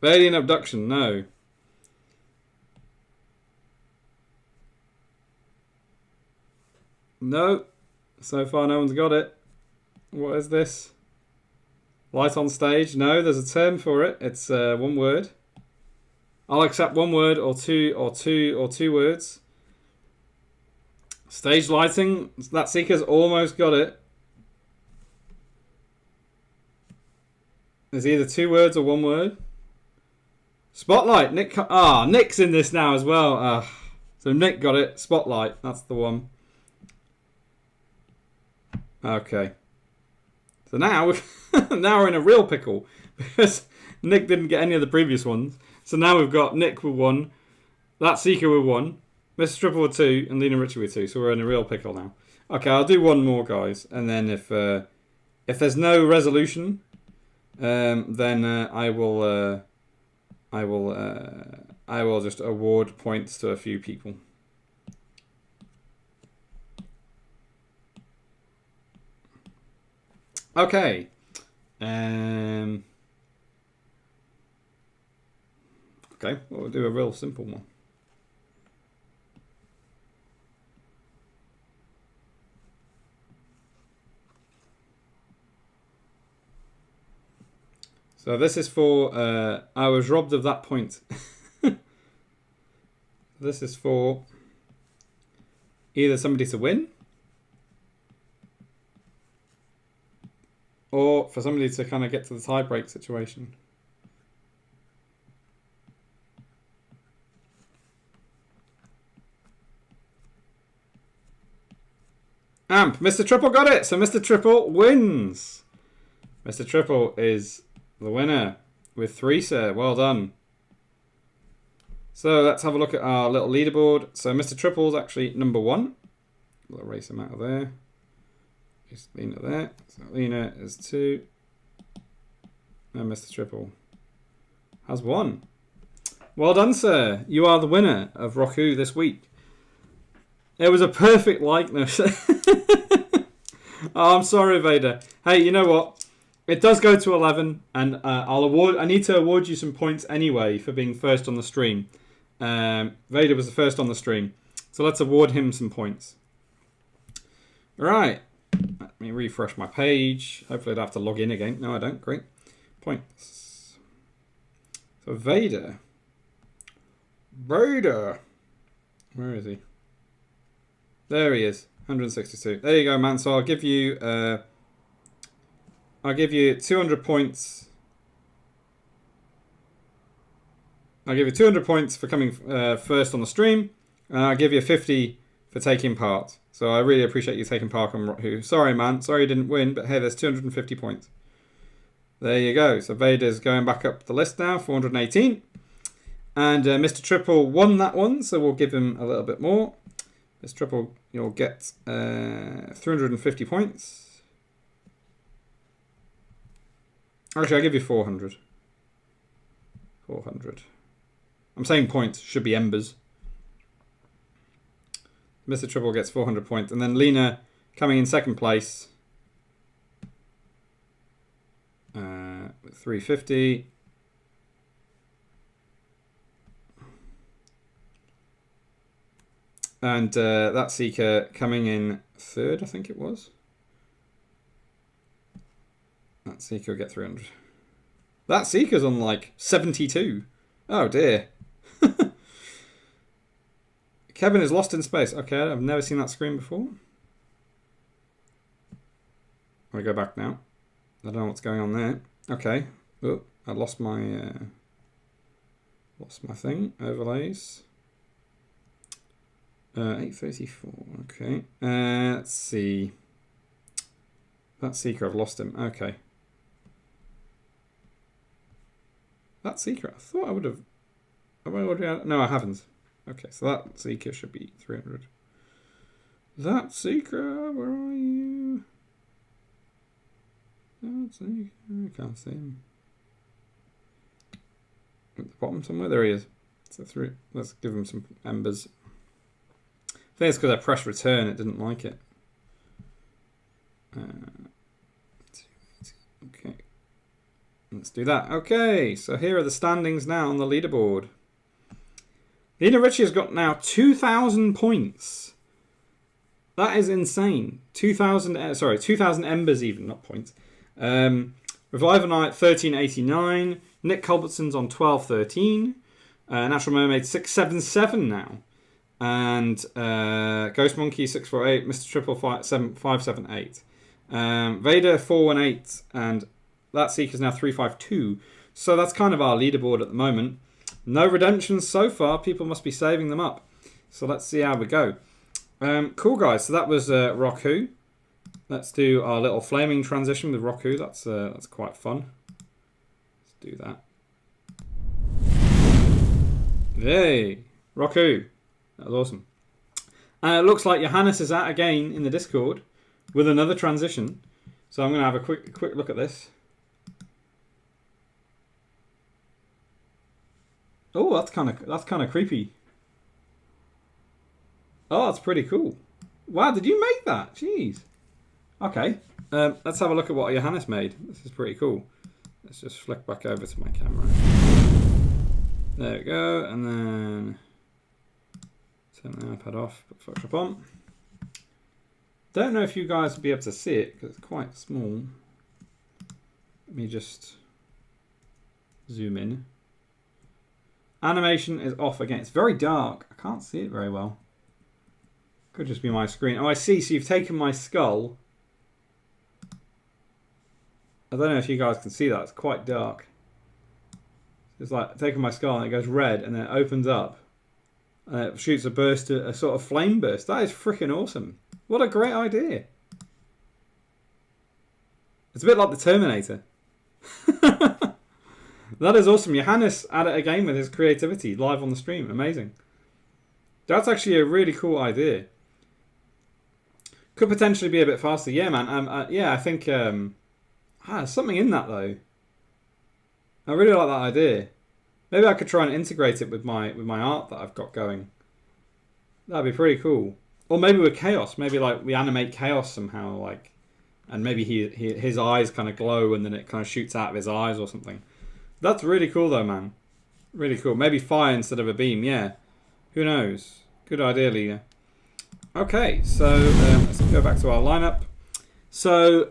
Alien abduction, no. No. So far no one's got it. What is this? Light on stage? No, there's a term for it. It's one word. I'll accept one word or two words. Stage lighting. That Seeker's almost got it. There's either 2 words or 1 word. Spotlight. Nick's in this now as well. So Nick got it. Spotlight. That's the one. Okay. So now we're in a real pickle because Nick didn't get any of the previous ones. So now we've got Nick with 1, That Seeker with 1. Mr. Triple with 2. And Lina Richie with 2. So we're in a real pickle now. Okay, I'll do one more, guys. And then if there's no resolution, then I will just award points to a few people. Okay. Okay, well, we'll do a real simple one. So this is for, I was robbed of that point. This is for either somebody to win or for somebody to kind of get to the tie-break situation. Amp, Mr. Triple got it! So Mr. Triple wins! Mr. Triple is the winner with 3, sir. Well done. So let's have a look at our little leaderboard. So Mr. Triple's actually number 1. We'll erase him out of there. Just Lina there. So Lina is 2. And Mr. Triple has 1. Well done, sir. You are the winner of Roku this week. It was a perfect likeness. Oh, I'm sorry, Vada. Hey, you know what? It does go to 11, and I need to award you some points anyway for being first on the stream. Vada was the first on the stream, so let's award him some points. Right, let me refresh my page. Hopefully, I don't have to log in again. No, I don't. Great. Points. So Vada. Vada. Where is he? There he is. 162. There you go, man. So I'll give you 200 points. I'll give you 200 points for coming first on the stream. And I'll give you 50 for taking part. So I really appreciate you taking part on Who. Sorry, man. Sorry you didn't win, but hey, there's 250 points. There you go. So Vader's going back up the list now, 418. And Mr. Triple won that one, so we'll give him a little bit more. Mr. Triple, you'll get 350 points. Actually, I'll give you 400. 400. I'm saying points, should be embers. Mr. Triple gets 400 points. And then Lina coming in second place. With 350. And that Seeker coming in third, I think it was. That Seeker will get 300. That Seeker's on like 72. Oh dear. Kevin is lost in space. Okay, I've never seen that screen before. I go back now. I don't know what's going on there. Okay. Oh, I lost my thing. Overlays. 834. Okay. Let's see. That Seeker, I've lost him. Okay. That Seeker, I thought I would have. Have I already had? No, I haven't. Okay, so that Seeker should be 300. That Seeker, where are you? That Seeker, I can't see him. At the bottom somewhere, there he is. So let's give him some embers. I think it's because I pressed return, it didn't like it. Okay. Let's do that. Okay, so here are the standings now on the leaderboard. Lina Richie has got now 2,000 points. That is insane. 2,000 embers even, not points. Revival Knight 1389. Nick Culbertson's on 1213. Natural Mermaid 677 now. And Ghost Monkey 648. Mr. Triple 578. Vader 418. And that Seeker's now 352. So that's kind of our leaderboard at the moment. No redemptions so far. People must be saving them up. So let's see how we go. Cool, guys. So that was Roku. Let's do our little flaming transition with Roku. That's quite fun. Let's do that. Yay. Roku. That was awesome. It looks like Johannes is out again in the Discord with another transition. So I'm going to have a quick look at this. Oh, that's kind of creepy. Oh, that's pretty cool. Wow, did you make that? Jeez. Okay. Let's have a look at what Johannes made. This is pretty cool. Let's just flick back over to my camera. There we go, and then turn the iPad off, put Photoshop on. Don't know if you guys will be able to see it because it's quite small. Let me just zoom in. Animation is off again. It's very dark. I can't see it very well. Could just be my screen. Oh, I see. So you've taken my skull. I don't know if you guys can see that. It's quite dark. It's like taking my skull and it goes red and then it opens up. And it shoots a sort of flame burst. That is freaking awesome. What a great idea. It's a bit like the Terminator. That is awesome. Johannes at it again with his creativity live on the stream. Amazing. That's actually a really cool idea. Could potentially be a bit faster. Yeah, man. Yeah, I think there's something in that though. I really like that idea. Maybe I could try and integrate it with my art that I've got going. That'd be pretty cool. Or maybe with Kaos. Maybe like we animate Kaos somehow, like, and maybe his eyes kind of glow and then it kind of shoots out of his eyes or something. That's really cool though, man. Really cool. Maybe fire instead of a beam. Yeah. Who knows? Good idea, Lina. Okay, so let's go back to our lineup. So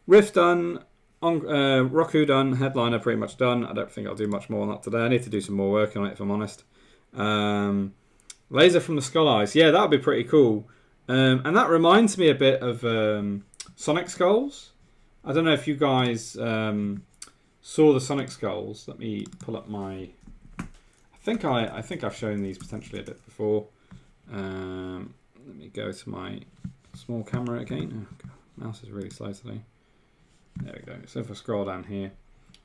Riff done. Roku done, headliner pretty much done. I don't think I'll do much more on that today. I need to do some more work on it if I'm honest. Laser from the Skull Eyes. Yeah, that would be pretty cool. And that reminds me a bit of Sonic Skulls. I don't know if you guys saw the Sonic Skulls. Let me pull up my... I think I've shown these potentially a bit before. Let me go to my small camera again. Oh, God, mouse is really slow today. There we go. So if I scroll down here,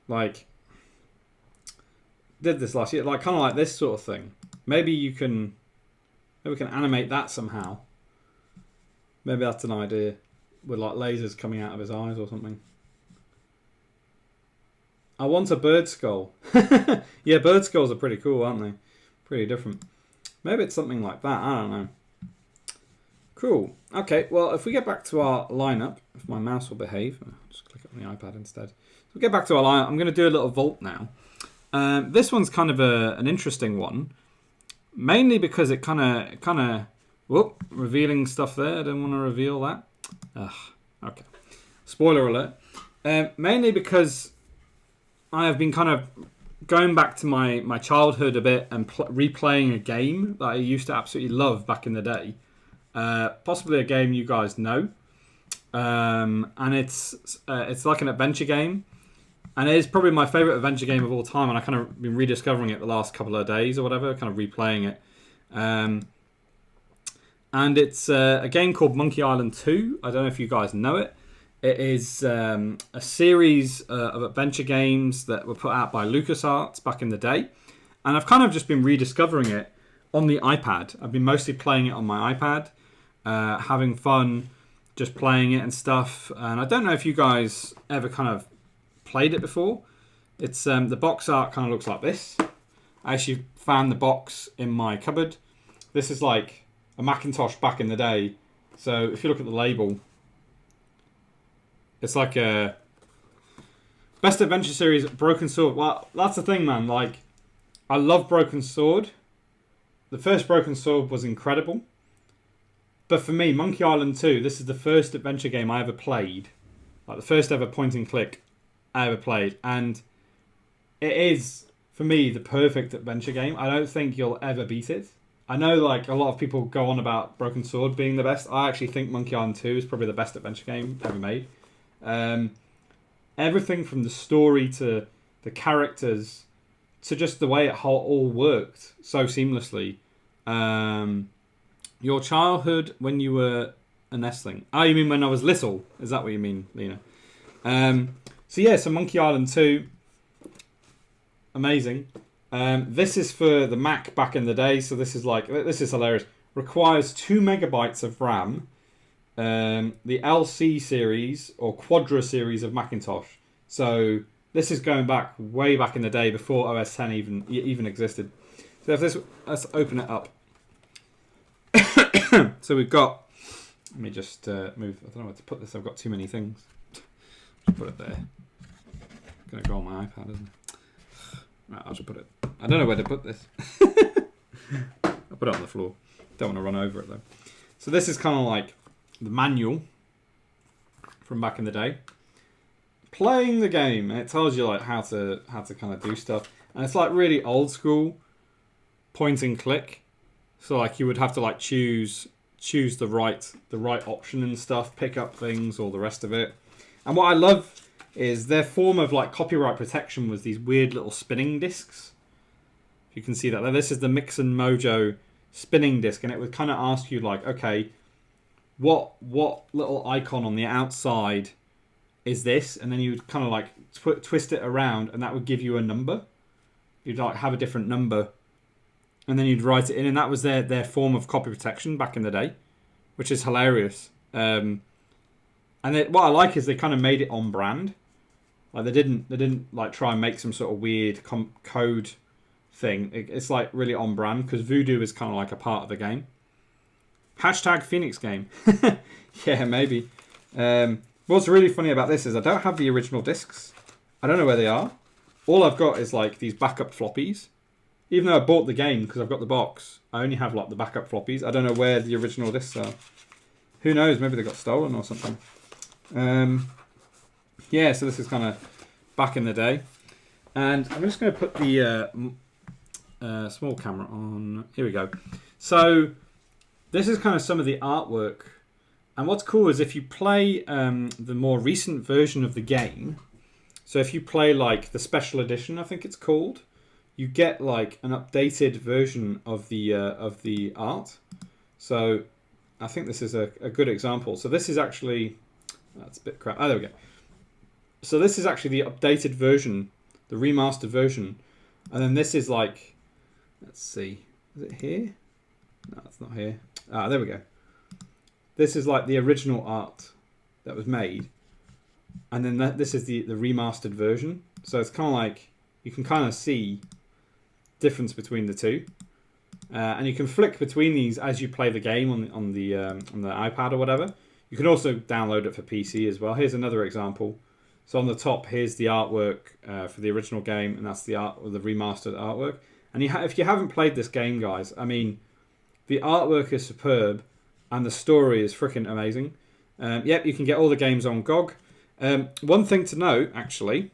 like, did this last year, like kind of like this sort of thing. Maybe we can animate that somehow. Maybe that's an idea with like lasers coming out of his eyes or something. I want a bird skull. Yeah, bird skulls are pretty cool, aren't they? Pretty different. Maybe it's something like that. I don't know. Cool. Okay, well, if we get back to our lineup, if my mouse will behave, I'll just click it on the iPad instead. So we get back to our lineup. I'm going to do a little vault now. This one's kind of an interesting one, mainly because it kind of, whoop, revealing stuff there. I don't want to reveal that. Okay. Spoiler alert. Mainly because I have been kind of going back to my childhood a bit and replaying a game that I used to absolutely love back in the day. Possibly a game you guys know, and it's like an adventure game, and it is probably my favorite adventure game of all time. And I kind of been rediscovering it the last couple of days or whatever, kind of replaying it. And it's a game called Monkey Island 2. I don't know if you guys know it. It is a series of adventure games that were put out by LucasArts back in the day, and I've kind of just been rediscovering it on the iPad. I've been mostly playing it on my iPad. Having fun, just playing it and stuff. And I don't know if you guys ever kind of played it before. It's the box art kind of looks like this. I actually found the box in my cupboard. This is like a Macintosh back in the day. So if you look at the label, it's like a Best Adventure Series Broken Sword. Well, that's the thing, man. Like, I love Broken Sword. The first Broken Sword was incredible. But for me, Monkey Island 2, this is the first adventure game I ever played. Like the first ever point and click I ever played. And it is, for me, the perfect adventure game. I don't think you'll ever beat it. I know like a lot of people go on about Broken Sword being the best. I actually think Monkey Island 2 is probably the best adventure game ever made. Everything from the story to the characters to just the way it all worked so seamlessly. Your childhood when you were a nestling. Oh, you mean when I was little? Is that what you mean, Lina? So Monkey Island 2. Amazing. This is for the Mac back in the day, so this is hilarious. Requires 2 megabytes of RAM. The LC series or Quadra series of Macintosh. So this is going back way back in the day before OS 10 even existed. So if this, let's open it up. So we've got. Let me just move. I don't know where to put this. I've got too many things. Just put it there. It's gonna go on my iPad, isn't it? Right, I'll just put it. I don't know where to put this. I'll put it on the floor. Don't want to run over it though. So this is kind of like the manual from back in the day. Playing the game, and it tells you like how to kind of do stuff, and it's like really old school point and click. So like you would have to like choose the right option and stuff, pick up things, all the rest of it. And what I love is their form of like copyright protection was these weird little spinning discs. If you can see that there, this is the Mix and Mojo spinning disc, and it would kind of ask you like, okay, what little icon on the outside is this? And then you would kind of like twist it around, and that would give you a number. You'd like have a different number, and then you'd write it in, and that was their form of copy protection back in the day, which is hilarious. And what I like is they kind of made it on brand. Like they didn't like try and make some sort of weird code thing. It's like really on brand because Voodoo is kind of like a part of the game. Hashtag Phoenix game. Yeah, maybe. What's really funny about this is I don't have the original discs. I don't know where they are. All I've got is like these backup floppies. Even though I bought the game because I've got the box, I only have like the backup floppies. I don't know where the original discs are. Who knows? Maybe they got stolen or something. Yeah, so this is kind of back in the day. And I'm just going to put the small camera on. Here we go. So this is kind of some of the artwork. And what's cool is if you play the more recent version of the game, so if you play like the special edition, I think it's called, you get like an updated version of the art. So I think this is a good example. So this is actually, that's a bit crap. Oh, there we go. So this is actually the updated version, the remastered version. And then this is like, let's see, is it here? No, it's not here. Ah, there we go. This is like the original art that was made. And then this is the remastered version. So it's kind of like, you can kind of see difference between the two. And you can flick between these as you play the game on the iPad or whatever. You can also download it for PC as well. Here's another example. So on the top, here's the artwork for the original game, and that's the art or the remastered artwork. And if you haven't played this game, guys, I mean, the artwork is superb, and the story is freaking amazing. Yep, you can get all the games on GOG. One thing to note, actually,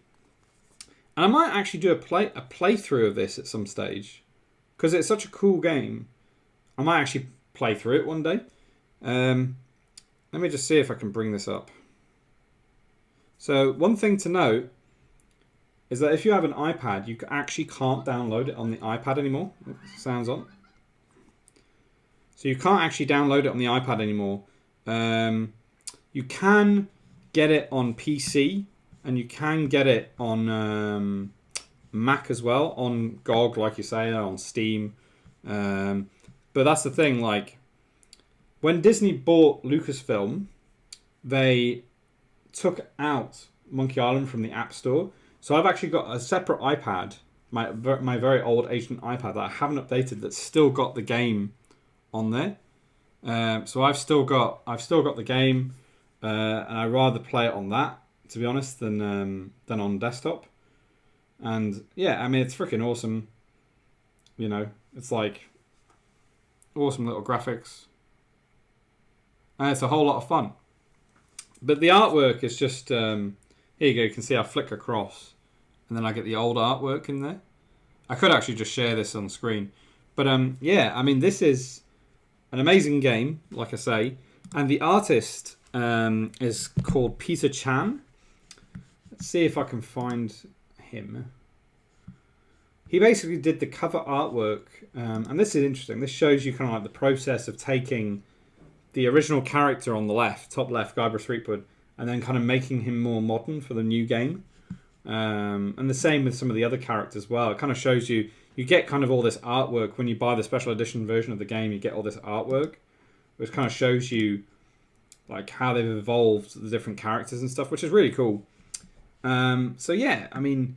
and I might actually do a playthrough of this at some stage, because it's such a cool game. I might actually play through it one day. Let me just see if I can bring this up. So one thing to note is that if you have an iPad, you actually can't download it on the iPad anymore. Oops, sounds on. So you can't actually download it on the iPad anymore. You can get it on PC, and you can get it on Mac as well, on GOG, like you say, on Steam. But that's the thing, like, when Disney bought Lucasfilm, they took out Monkey Island from the App Store. So I've actually got a separate iPad, my very old ancient iPad that I haven't updated, that's still got the game on there. So I've still got the game, and I'd rather play it on that, to be honest, than on desktop. And yeah, I mean, it's freaking awesome. You know, it's like awesome little graphics, and it's a whole lot of fun. But the artwork is just, here you go, you can see I flick across, and then I get the old artwork in there. I could actually just share this on screen. But yeah, I mean, this is an amazing game, like I say. And the artist is called Peter Chan. Let's see if I can find him. He basically did the cover artwork. And this is interesting. This shows you kind of like the process of taking the original character on the left, top left, Guybrush Threepwood, and then kind of making him more modern for the new game. And the same with some of the other characters as well. It kind of shows you you get kind of all this artwork when you buy the special edition version of the game. You get all this artwork, which kind of shows you like how they've evolved the different characters and stuff, which is really cool. So yeah, I mean,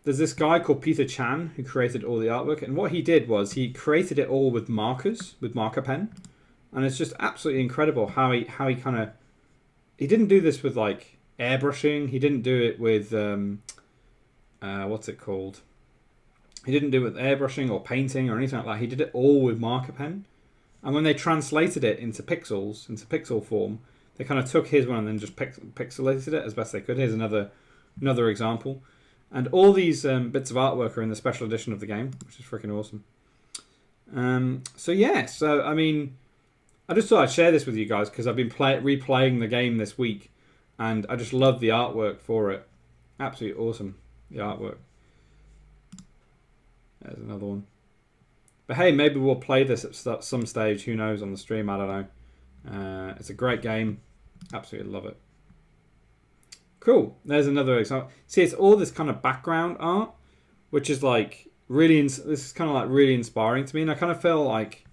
there's this guy called Peter Chan who created all the artwork, and what he did was he created it all with markers, with marker pen, and it's just absolutely incredible how he kind of, he didn't do this with like airbrushing. He didn't do it with what's it called? He didn't do it with airbrushing or painting or anything like that. He did it all with marker pen. And when they translated it into pixels, into pixel form, they kind of took his one and then just pixelated it as best they could. Here's another example. And all these bits of artwork are in the special edition of the game, which is freaking awesome. So yeah, so I mean, I just thought I'd share this with you guys because I've been replaying the game this week, and I just love the artwork for it. Absolutely awesome, the artwork. There's another one. But hey, maybe we'll play this at some stage. Who knows, on the stream? I don't know. It's a great game. Absolutely love it. Cool. There's another example. See, it's all this kind of background art, which is like really. This is kind of like really inspiring to me, and I kind of feel like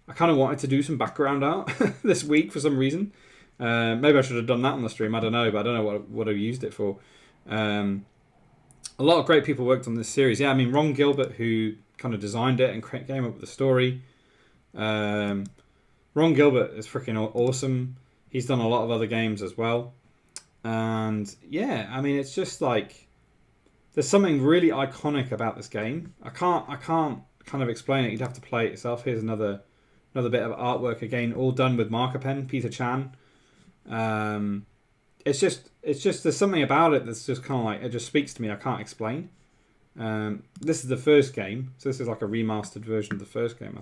I kind of wanted to do some background art this week for some reason. Maybe I should have done that on the stream. I don't know, but I don't know what I used it for. A lot of great people worked on this series. Yeah, I mean, Ron Gilbert, who kind of designed it and came up with the story. Ron Gilbert is freaking awesome. He's done a lot of other games as well. And yeah, I mean, it's just like there's something really iconic about this game. I can't kind of explain it. You'd have to play it yourself. Here's another bit of artwork again, all done with marker pen, Peter Chan. It's just there's something about it that's just kind of like, it just speaks to me. I can't explain. This is the first game, so this is like a remastered version of the first game. I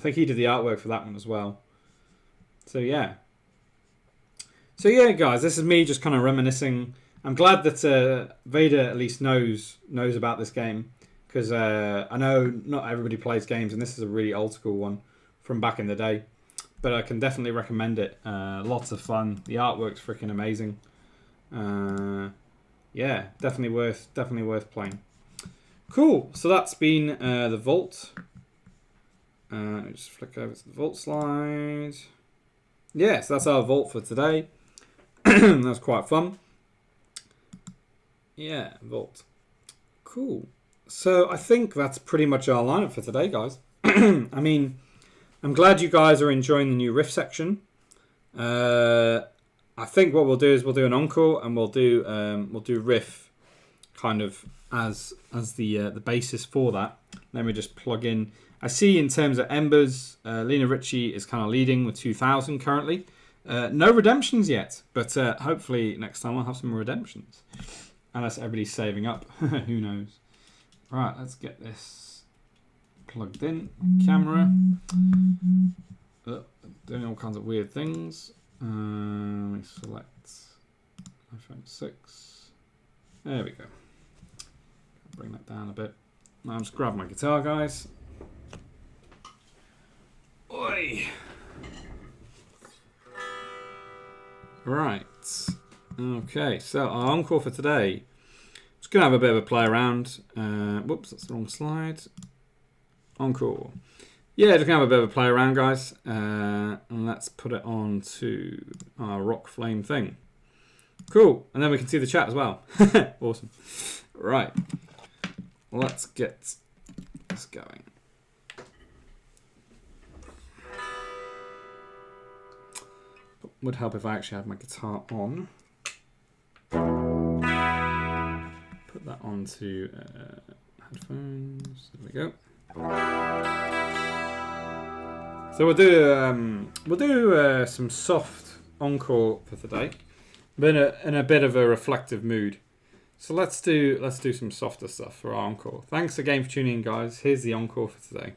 think he did the artwork for that one as well. So yeah, guys, this is me just kind of reminiscing. I'm glad that Vada at least knows about this game, because I know not everybody plays games, and this is a really old school one from back in the day. But I can definitely recommend it. Lots of fun. The artwork's freaking amazing. Yeah, definitely worth playing. Cool. So that's been the vault. Let me just flick over to the vault slide. Yeah, so that's our vault for today. That was quite fun. Yeah, vault. Cool. So I think that's pretty much our lineup for today, guys. I mean, I'm glad you guys are enjoying the new Riff section. I think what we'll do is we'll do an encore, and we'll do Riff kind of as the basis for that. Let me just plug in. I see in terms of embers, Lina Ritchie is kind of leading with 2,000 currently. No redemptions yet, but hopefully next time I'll have some redemptions. Unless everybody's saving up. Who knows? Right, let's get this plugged in. Camera. Doing all kinds of weird things. Let me select iPhone 6. There we go. Bring that down a bit. I'll just grab my guitar, guys. Oi! Right. Okay, so our encore for today. Just going to have a bit of a play around. Whoops, that's the wrong slide. Encore. Yeah, just going to have a bit of a play around, guys. And let's put it on to our rock flame thing. Cool. And then we can see the chat as well. Awesome. Right. Let's get this going. Would help if I actually had my guitar on. Put that onto headphones. There we go. So we'll do some soft encore for today. Been in a bit of a reflective mood. So let's do some softer stuff for our encore. Thanks again for tuning in, guys. Here's the encore for today.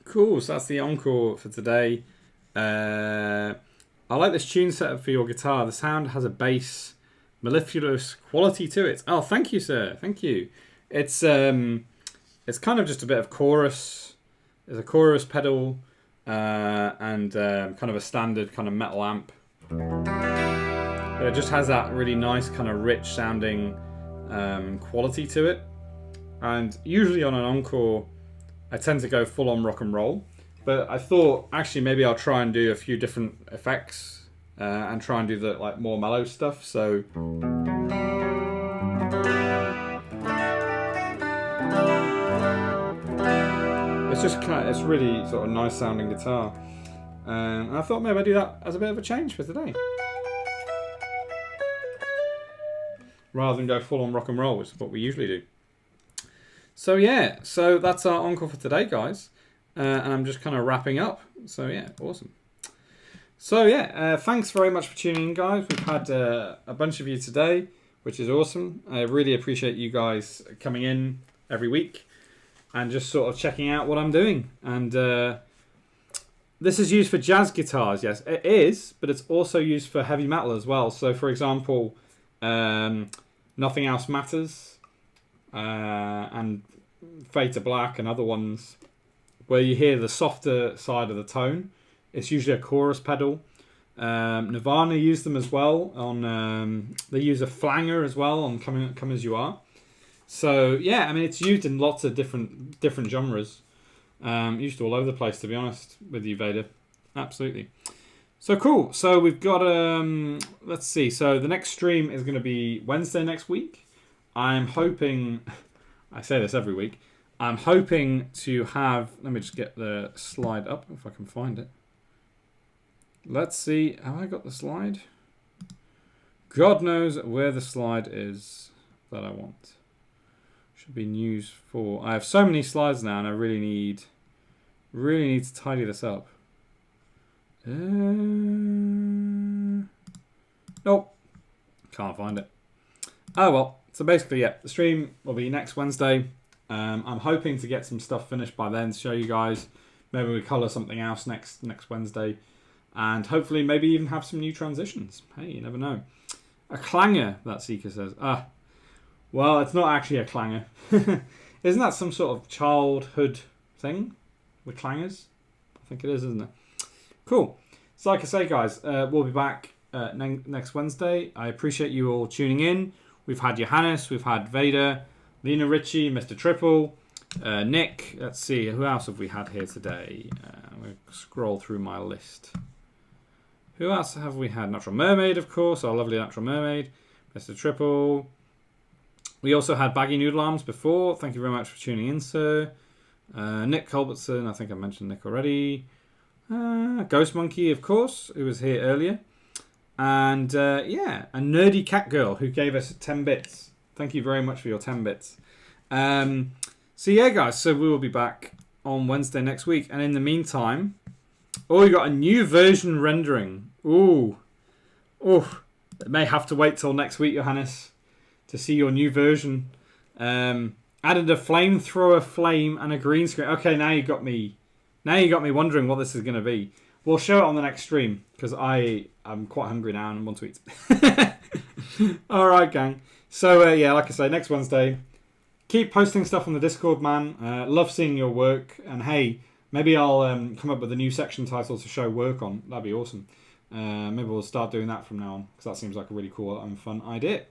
Cool, so that's the encore for today. I like this tune setup for your guitar. The sound has a bass, mellifluous quality to it. Oh, thank you, sir. Thank you. It's kind of just a bit of chorus. There's a chorus pedal and kind of a standard kind of metal amp. But it just has that really nice kind of rich sounding quality to it. And usually on an encore, I tend to go full on rock and roll, but I thought actually maybe I'll try and do a few different effects and try and do the like more mellow stuff. So it's really sort of nice sounding guitar, and I thought maybe I'd do that as a bit of a change for today, rather than go full on rock and roll, which is what we usually do. So yeah, so that's our encore for today, guys. And I'm just kind of wrapping up. So yeah, awesome. So yeah, thanks very much for tuning in, guys. We've had a bunch of you today, which is awesome. I really appreciate you guys coming in every week and just sort of checking out what I'm doing. And this is used for jazz guitars, yes, it is, but it's also used for heavy metal as well. So for example, Nothing Else Matters, and Fade to Black and other ones where you hear the softer side of the tone. It's usually a chorus pedal. Nirvana use them as well on they use a flanger as well on Come As You Are. So yeah, I mean it's used in lots of different genres. Used all over the place, to be honest with you, Vada. Absolutely. So cool. So we've got let's see. So the next stream is going to be Wednesday next week. I'm hoping, I say this every week, I'm hoping to have, let me just get the slide up if I can find it. Let's see, have I got the slide? God knows where the slide is that I want. Should be news for, I have so many slides now and I really need to tidy this up. Nope, can't find it. Oh well. So basically, yeah, the stream will be next Wednesday. I'm hoping to get some stuff finished by then to show you guys. Maybe we colour something else next Wednesday. And hopefully maybe even have some new transitions. Hey, you never know. A clanger, that Seeker says. Well, it's not actually a clanger. Isn't that some sort of childhood thing with clangers? I think it is, isn't it? Cool. So like I say, guys, we'll be back next Wednesday. I appreciate you all tuning in. We've had Johannes, we've had Vada, Lina Ritchie, Mr. Triple, Nick. Let's see, who else have we had here today? I'm going to scroll through my list. Who else have we had? Natural Mermaid, of course, our lovely Natural Mermaid. Mr. Triple. We also had Baggy Noodle Arms before. Thank you very much for tuning in, sir. Nick Culbertson, I think I mentioned Nick already. Ghost Monkey, of course, who was here earlier. And yeah, a Nerdy Cat Girl who gave us 10 bits. Thank you very much for your 10 bits. So yeah, guys, so we will be back on Wednesday next week. And in the meantime, we got a new version rendering. Ooh. May have to wait till next week, Johannes, to see your new version. Added a flamethrower flame and a green screen. Okay, now you got me. Now you got me wondering what this is going to be. We'll show it on the next stream because I'm quite hungry now and want to eat. All right, gang. So yeah, like I say, next Wednesday. Keep posting stuff on the Discord, man. Love seeing your work. And hey, maybe I'll come up with a new section title to show work on. That'd be awesome. Maybe we'll start doing that from now on because that seems like a really cool and fun idea.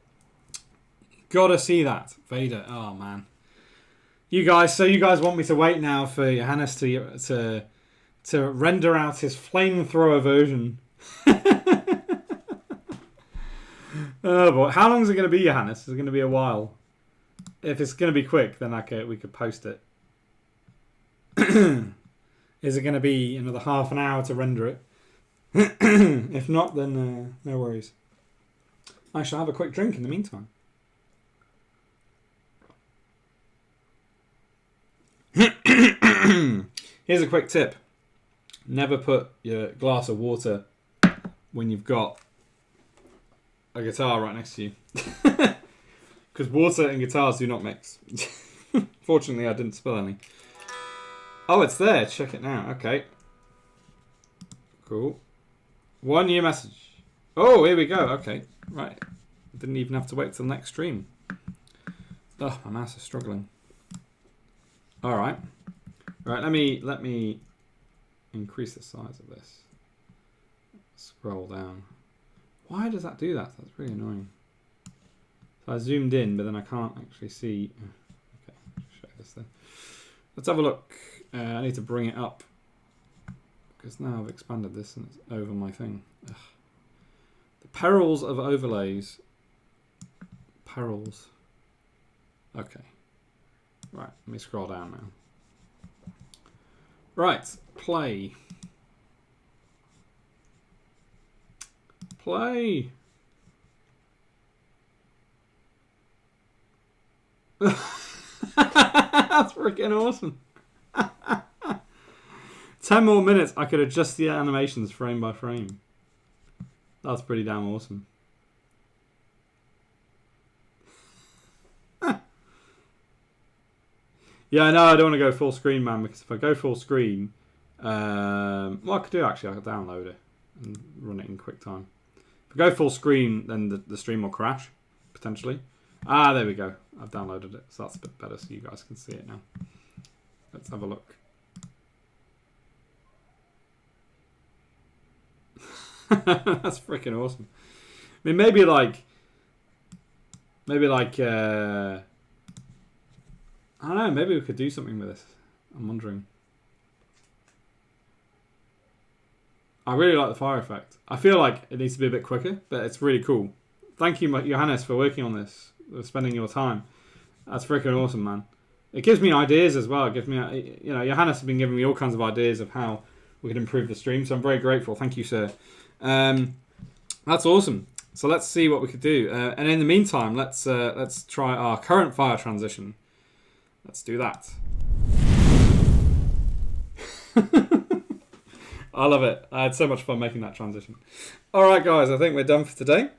Gotta see that. Vader. Oh, man. You guys want me to wait now for Johannes to render out his flamethrower version. Oh, boy. How long is it going to be, Johannes? Is it going to be a while? If it's going to be quick, then we could post it. Is it going to be another half an hour to render it? If not, then no worries. I shall have a quick drink in the meantime. Here's a quick tip. Never put your glass of water when you've got a guitar right next to you. Because water and guitars do not mix. Fortunately, I didn't spill any. Oh, it's there. Check it now. Okay. Cool. 1 new message. Oh, here we go. Okay. Right. Didn't even have to wait till next stream. Oh, my mouse is struggling. All right. Right, let me increase the size of this. Scroll down. Why does that do that? That's really annoying. So I zoomed in, but then I can't actually see. Okay, show this then. Let's have a look. I need to bring it up because now I've expanded this and it's over my thing. Ugh. The perils of overlays. Perils. Okay. Right, let me scroll down now. Right, play. Play. That's freaking awesome. 10 more minutes, I could adjust the animations frame by frame. That's pretty damn awesome. Yeah, no, I don't want to go full screen, man, because if I go full screen, what I could do actually, I could download it and run it in QuickTime. If I go full screen, then the stream will crash, potentially. Ah, there we go. I've downloaded it, so that's a bit better so you guys can see it now. Let's have a look. That's freaking awesome. I mean, maybe like, I don't know, maybe we could do something with this. I'm wondering. I really like the fire effect. I feel like it needs to be a bit quicker, but it's really cool. Thank you, Johannes, for working on this, for spending your time. That's freaking awesome, man. It gives me ideas as well. It gives me, you know, Johannes has been giving me all kinds of ideas of how we could improve the stream, so I'm very grateful. Thank you, sir. That's awesome. So let's see what we could do. And in the meantime, let's try our current fire transition. Let's do that. I love it. I had so much fun making that transition. All right, guys, I think we're done for today.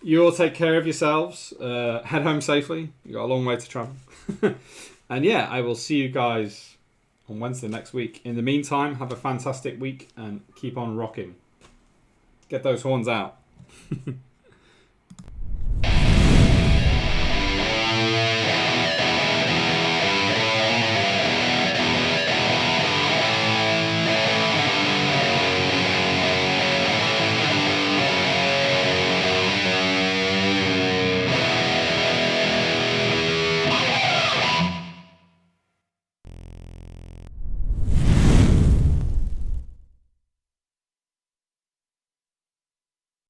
You all take care of yourselves. Head home safely. You've got a long way to travel. And yeah, I will see you guys on Wednesday next week. In the meantime, have a fantastic week and keep on rocking. Get those horns out.